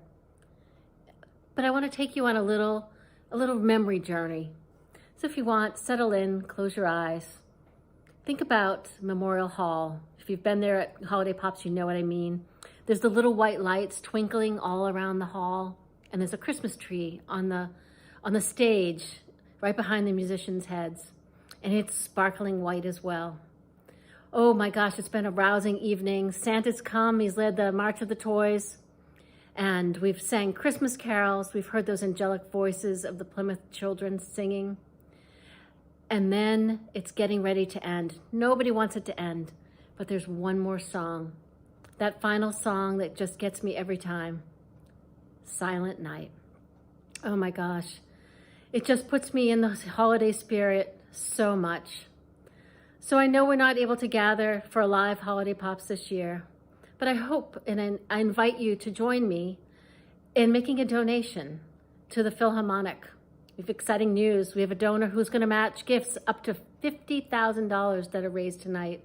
But I want to take you on a little memory journey. So if you want, settle in, close your eyes. Think about Memorial Hall. If you've been there at Holiday Pops, you know what I mean. There's the little white lights twinkling all around the hall, and there's a Christmas tree on the stage right behind the musicians' heads, and it's sparkling white as well. Oh my gosh, it's been a rousing evening. Santa's come, he's led the March of the Toys, and we've sang Christmas carols. We've heard those angelic voices of the Plymouth children singing. And then it's getting ready to end. Nobody wants it to end, but there's one more song. That final song that just gets me every time. Silent Night. Oh my gosh. It just puts me in the holiday spirit so much. So I know we're not able to gather for a live Holiday Pops this year, but I hope and I invite you to join me in making a donation to the Philharmonic. We have exciting news. We have a donor who's going to match gifts up to $50,000 that are raised tonight.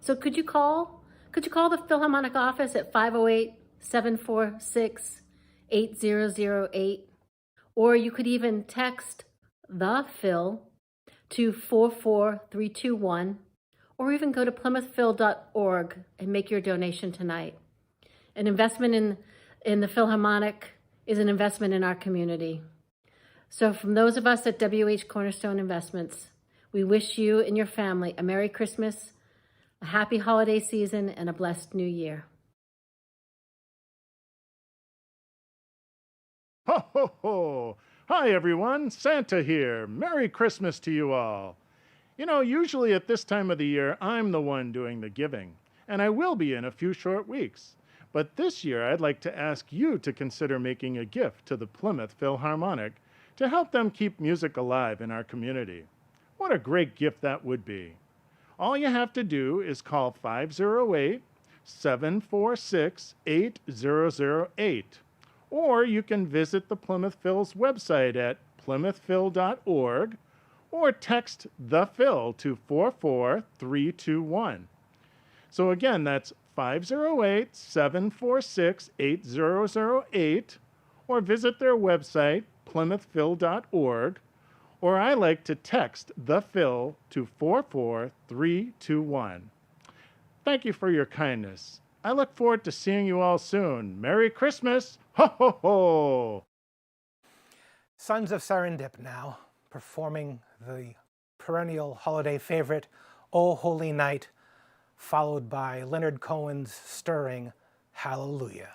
So could you call the Philharmonic office at 508-746-8008, or you could even text the Phil to 44321, or even go to plymouthphil.org and make your donation tonight. An investment in the Philharmonic is an investment in our community. So from those of us at WH Cornerstone Investments, we wish you and your family a Merry Christmas, a happy holiday season, and a blessed new year. Ho, ho, ho! Hi, everyone. Santa here. Merry Christmas to you all. You know, usually at this time of the year, I'm the one doing the giving, and I will be in a few short weeks. But this year, I'd like to ask you to consider making a gift to the Plymouth Philharmonic to help them keep music alive in our community. What a great gift that would be. All you have to do is call 508-746-8008. Or you can visit the Plymouth Phil's website at plymouthphil.org or text the Phil to 44321. So again, that's 508-746-8008, or visit their website, plymouthphil.org, or I like to text the Phil to 44321. Thank you for your kindness. I look forward to seeing you all soon. Merry Christmas! Ho, ho, ho! Sons of Serendip now, performing the perennial holiday favorite, O Holy Night, followed by Leonard Cohen's stirring Hallelujah.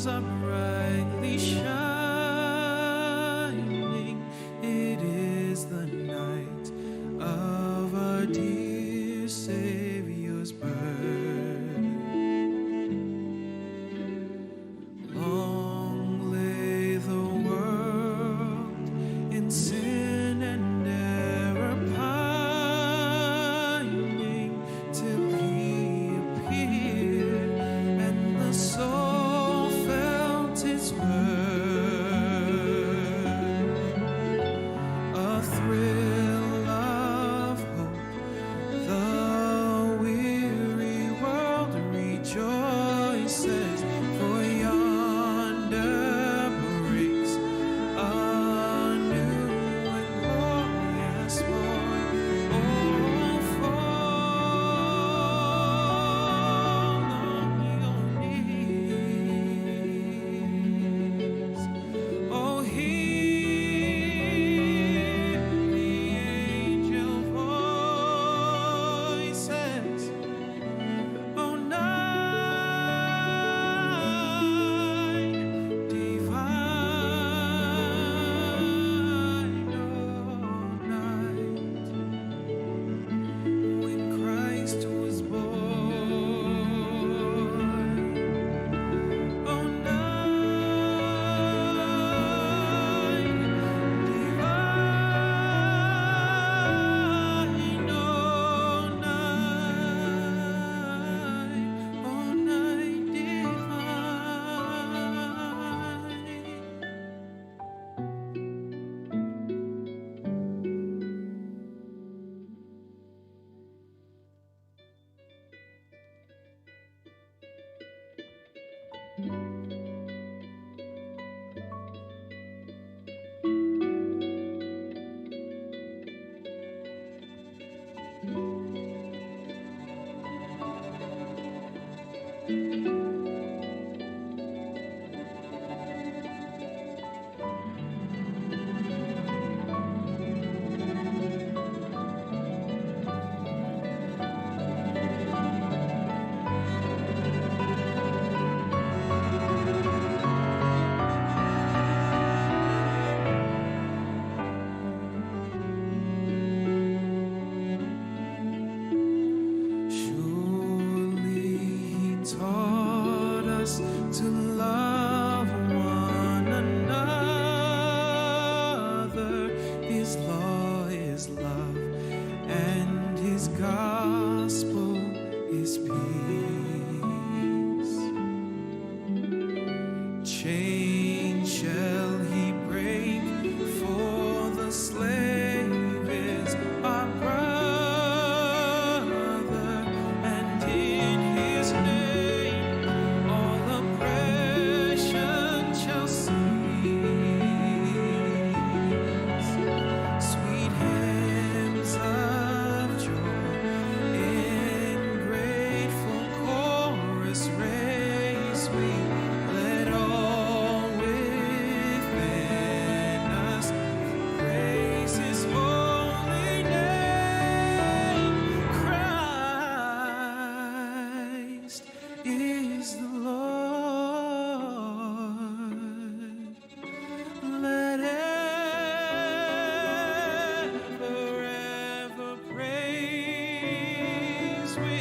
Are brightly shining. It is the night of our dear Savior's birth. to love one another. His law is love, and his gospel is peace. Chains shall he break, for the slave is our brother, and in his name all oppression shall cease. Sweet hymns of joy in grateful chorus raise we. Let all within us praise his holy name. Christ is the Lord. Let ever praise we.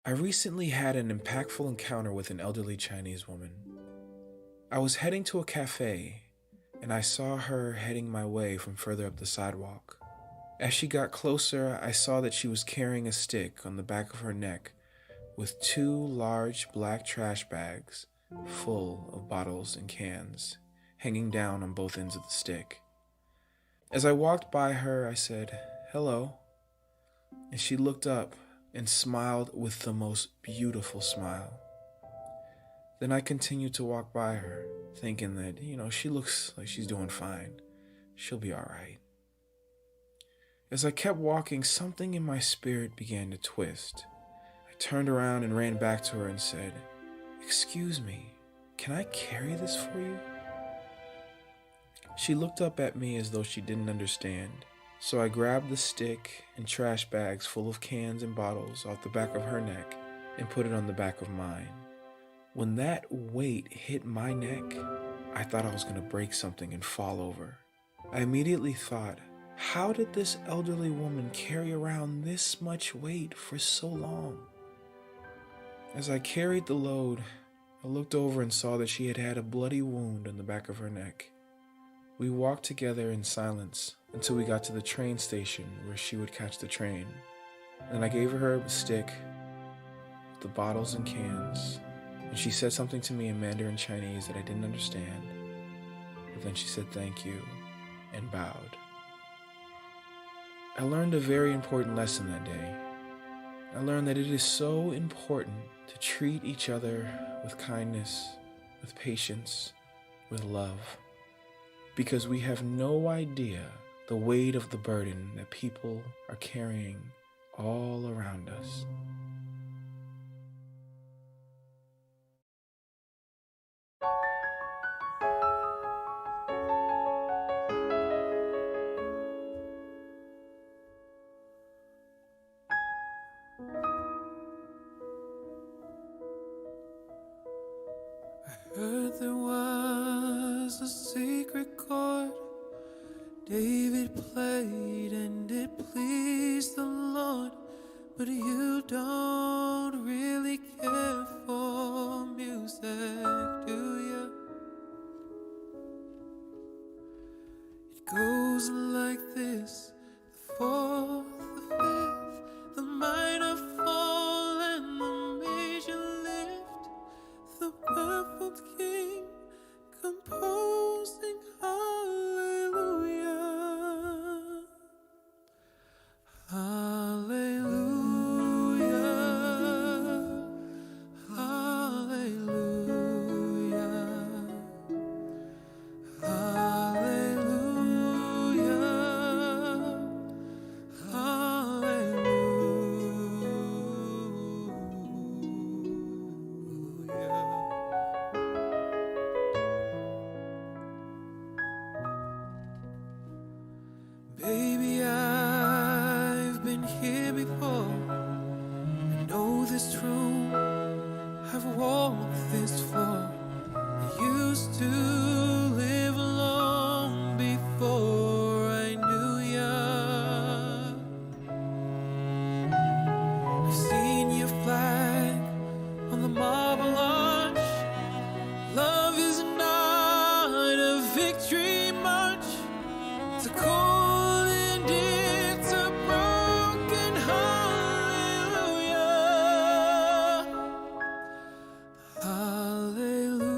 I recently had an impactful encounter with an elderly Chinese woman. I was heading to a cafe, and I saw her heading my way from further up the sidewalk. As she got closer, I saw that she was carrying a stick on the back of her neck with 2 large black trash bags full of bottles and cans hanging down on both ends of the stick. As I walked by her, I said, "Hello," and she looked up and smiled with the most beautiful smile. Then I continued to walk by her, thinking that, she looks like she's doing fine. She'll be all right. As I kept walking, something in my spirit began to twist. I turned around and ran back to her and said, "Excuse me, can I carry this for you?" She looked up at me as though she didn't understand. So I grabbed the stick and trash bags full of cans and bottles off the back of her neck and put it on the back of mine. When that weight hit my neck, I thought I was going to break something and fall over. I immediately thought, how did this elderly woman carry around this much weight for so long? As I carried the load, I looked over and saw that she had had a bloody wound on the back of her neck. We walked together in silence until we got to the train station where she would catch the train. Then I gave her a stick with the bottles and cans, and she said something to me in Mandarin Chinese that I didn't understand. But then she said thank you and bowed. I learned a very important lesson that day. I learned that it is so important to treat each other with kindness, with patience, with love, because we have no idea the weight of the burden that people are carrying all around us. David played and it pleased the Lord, but you don't really care for music, do you? It goes like this: the fourth, the fifth, the minor fall and the major lift, the baffled king composing hallelujah, hallelujah, hallelujah, hallelujah, baby, I've been here before. I know this room, I've walked this floor. I used to live alone before I knew ya. I've seen your flag on the marble arch. Love is not a victory march. It's a cold and it's a broken hallelujah. Hallelujah.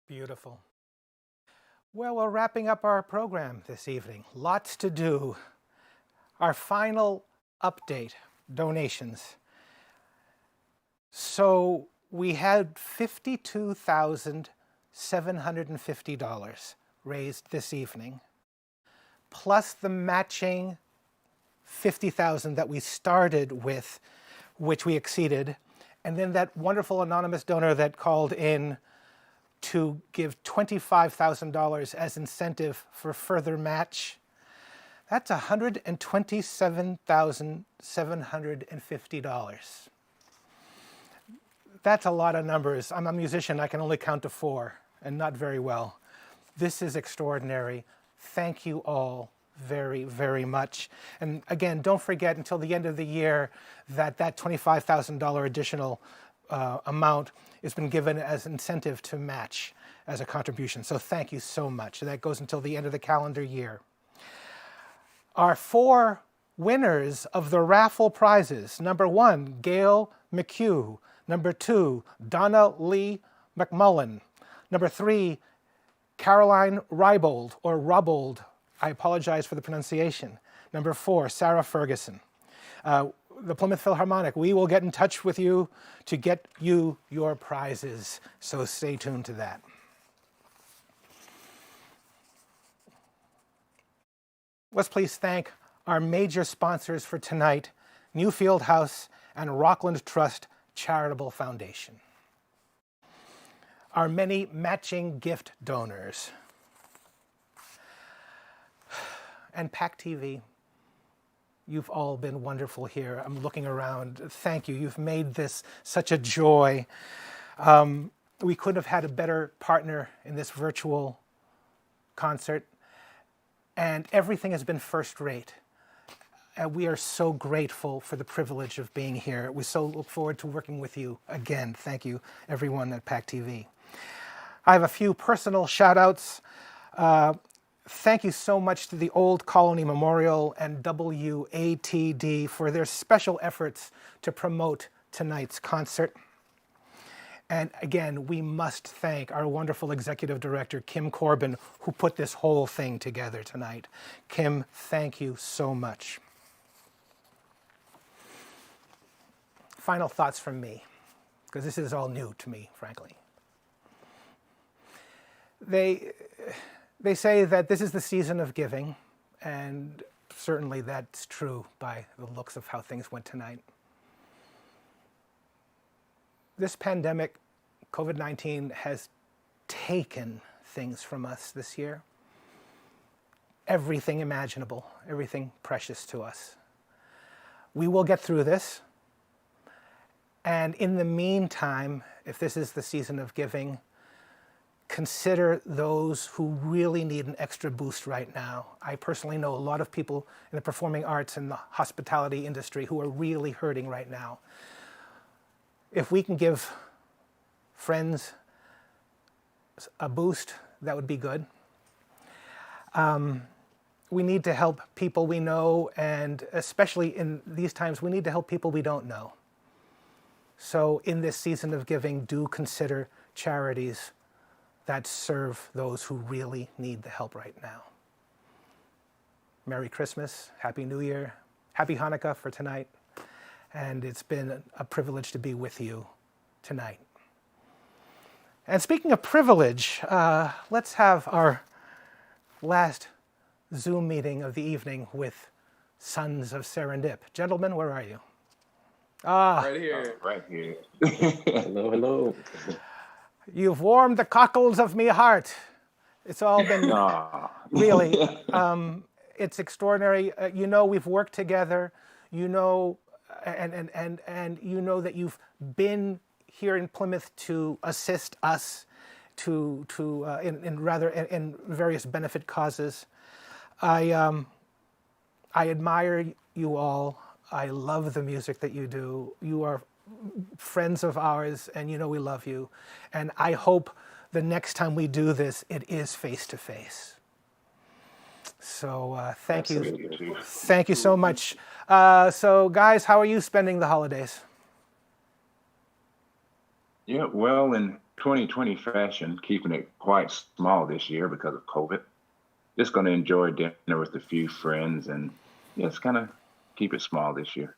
Beautiful. Well, we're wrapping up our program this evening. Lots to do. Our final update, donations. So we had $52,750 raised this evening, plus the matching $50,000 that we started with, which we exceeded, and then that wonderful anonymous donor that called in to give $25,000 as incentive for further match. That's $127,750. That's a lot of numbers. I'm a musician, I can only count to 4, and not very well. This is extraordinary. Thank you all very, very much. And again, don't forget until the end of the year that $25,000 additional amount has been given as incentive to match as a contribution. So thank you so much. That goes until the end of the calendar year. Our 4 winners of the raffle prizes. Number 1, Gail McHugh. Number 2, Donna Lee McMullen. Number 3, Caroline Rybold, or Rubold. I apologize for the pronunciation. Number 4, Sarah Ferguson. The Plymouth Philharmonic, we will get in touch with you to get you your prizes, so stay tuned to that. Let's please thank our major sponsors for tonight, Newfield House and Rockland Trust Charitable Foundation. Our many matching gift donors. And PAC TV, you've all been wonderful here. I'm looking around. Thank you. You've made this such a joy. We couldn't have had a better partner in this virtual concert. And everything has been first rate. And we are so grateful for the privilege of being here. We so look forward to working with you again. Thank you, everyone at PAC TV. I have a few personal shout outs. Thank you so much to the Old Colony Memorial and WATD for their special efforts to promote tonight's concert. And again, we must thank our wonderful executive director, Kim Corbin, who put this whole thing together tonight. Kim, thank you so much. Final thoughts from me, because this is all new to me, frankly. They say that this is the season of giving, and certainly that's true by the looks of how things went tonight. This pandemic, COVID-19, has taken things from us this year. Everything imaginable, everything precious to us. We will get through this. And in the meantime, if this is the season of giving, consider those who really need an extra boost right now. I personally know a lot of people in the performing arts and the hospitality industry who are really hurting right now. If we can give friends a boost, that would be good. We need to help people we know, and especially in these times, we need to help people we don't know. So in this season of giving, do consider charities that serve those who really need the help right now. Merry Christmas, Happy New Year, Happy Hanukkah for tonight. And it's been a privilege to be with you tonight. And speaking of privilege, let's have our last Zoom meeting of the evening with Sons of Serendip. Gentlemen, where are you? Right here. Right here. Hello, hello. You've warmed the cockles of me heart. It's all been really, it's extraordinary. You know, we've worked together, you know, and you know that you've been here in Plymouth to assist us in various benefit causes. I admire you all. I love the music that you do. You are friends of ours, and you know we love you. And I hope the next time we do this, it is face-to-face. So thank you. Thank you so much. So guys, how are you spending the holidays? Yeah, well, in 2020 fashion, keeping it quite small this year because of COVID. Just going to enjoy dinner with a few friends and Just kind of keep it small this year.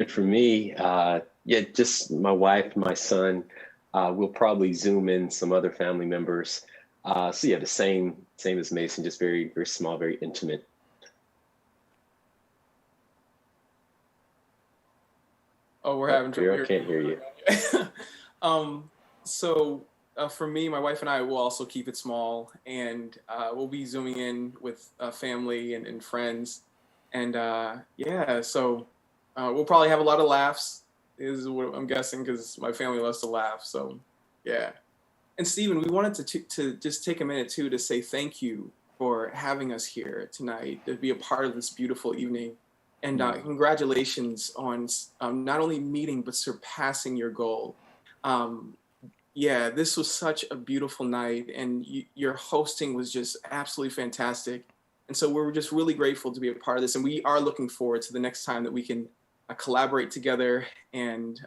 And for me, yeah, just my wife, my son. We'll probably Zoom in some other family members. So yeah, the same as Mason, just very, very small, very intimate. Oh, we're having trouble. I can't hear you. So for me, my wife and I will also keep it small, and we'll be Zooming in with family and friends. And yeah, so we'll probably have a lot of laughs, is what I'm guessing, because my family loves to laugh. So yeah. And Stephen, we wanted to just take a minute too to say thank you for having us here tonight, to be a part of this beautiful evening. And congratulations on not only meeting, but surpassing your goal. Yeah, this was such a beautiful night, and your hosting was just absolutely fantastic. And so we're just really grateful to be a part of this. And we are looking forward to the next time that we can collaborate together and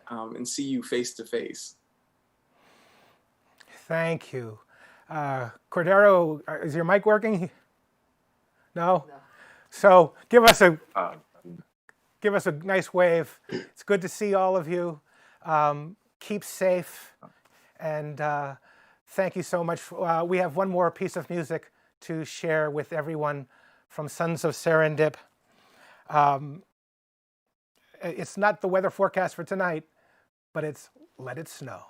see you face to face. Thank you. Cordero, is your mic working? No? So give us a nice wave. It's good to see all of you. Keep safe. And thank you so much. We have one more piece of music to share with everyone from Sons of Serendip. It's not the weather forecast for tonight, but it's Let It Snow.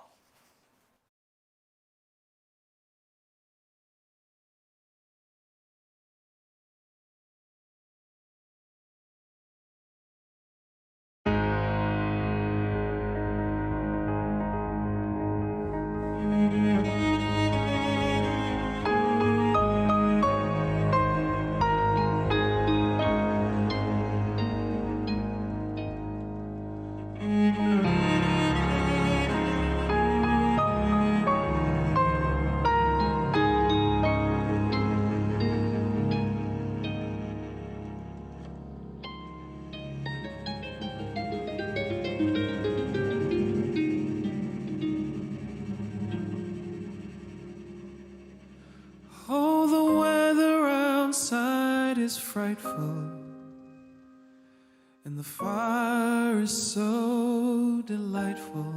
Oh, the weather outside is frightful, and the fire is so delightful.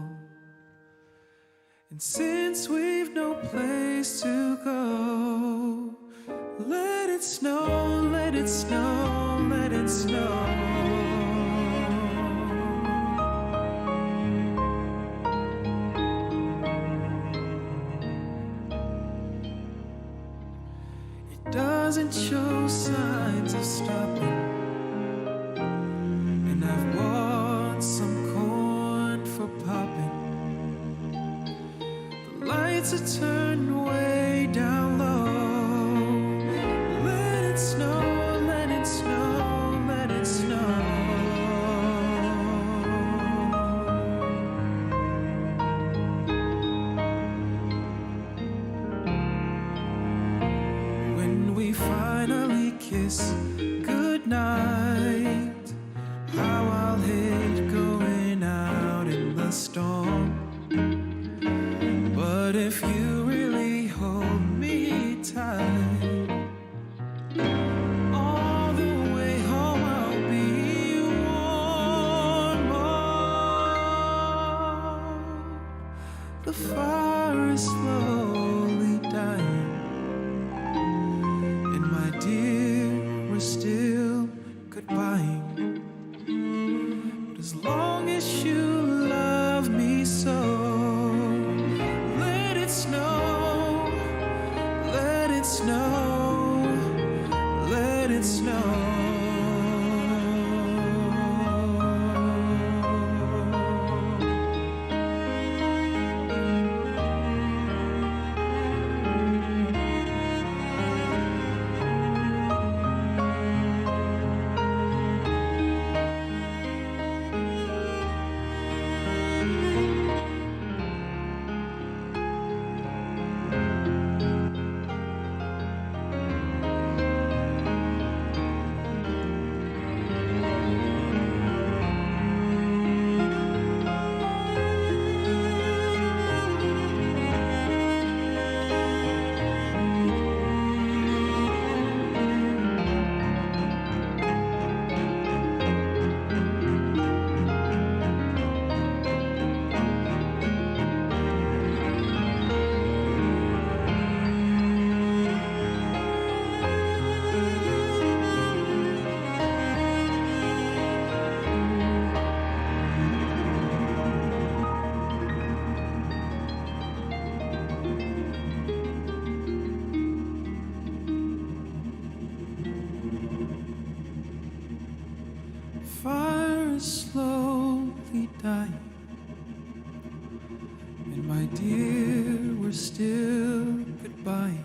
And since we've no place to go, let it snow, let it snow, let it snow. Doesn't show signs of stopping, and I've bought some corn for popping. The lights are turned way down low. Let it snow, let it snow, let it snow. We finally kiss goodnight. How I'll hate going out in the storm. But if you really hold me tight, all the way home I'll be warm. The fire is slowly dying. My dear, we're still goodbying. But as long as you love me so, let it snow, let it snow, let it snow. is slowly dying. And my dear, we're still goodbye.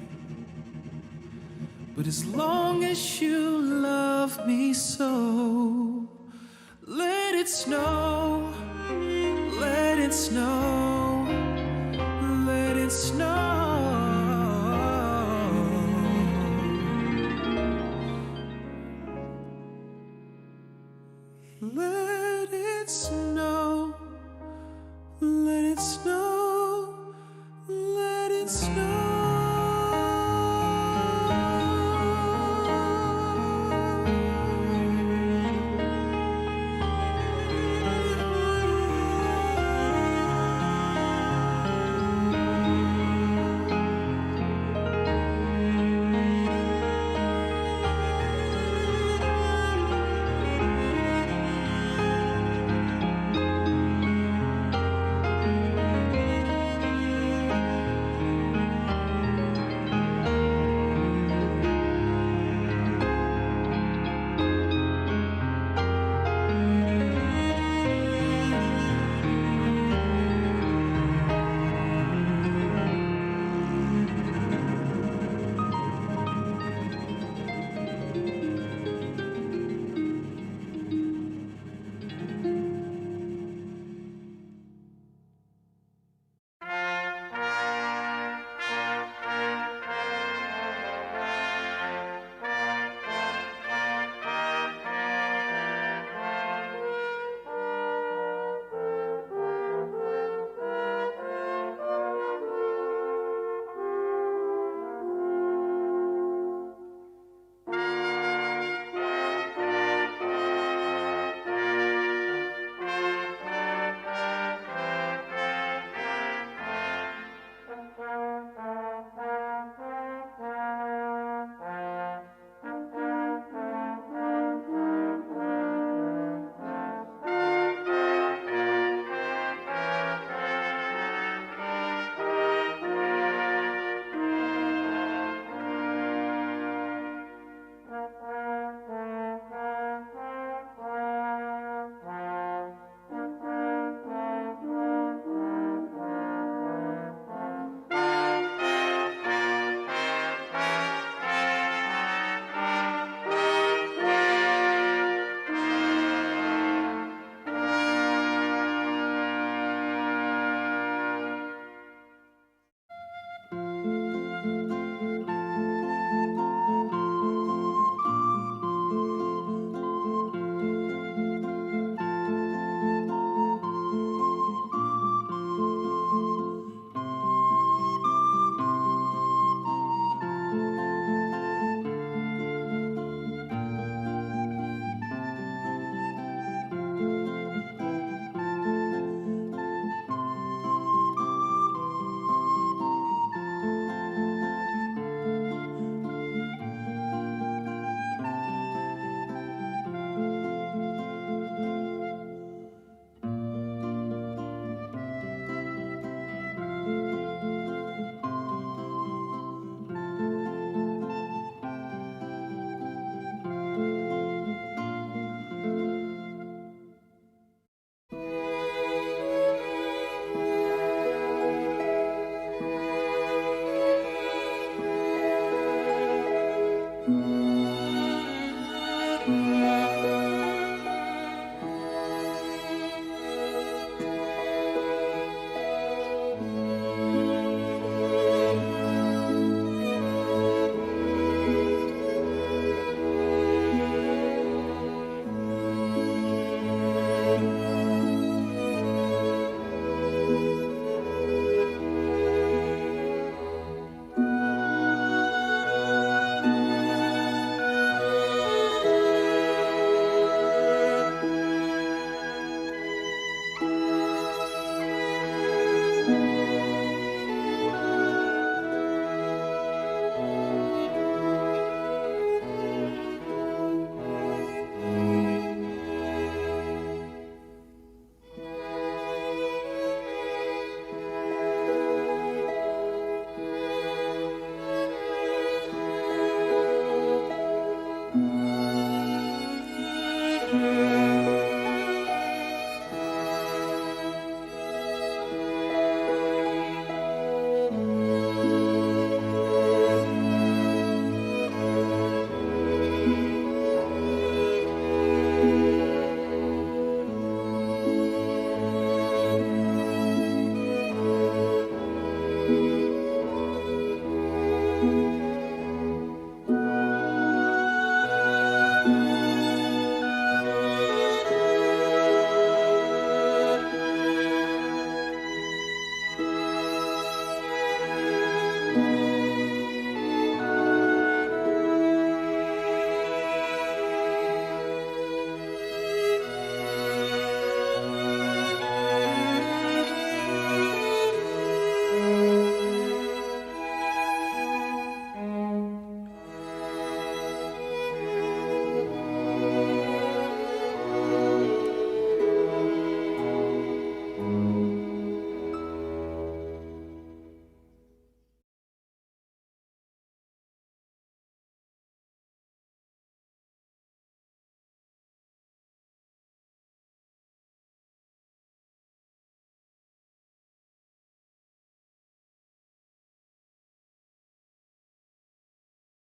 But as long as you love me so, let it snow, let it snow, let it snow. Let it snow.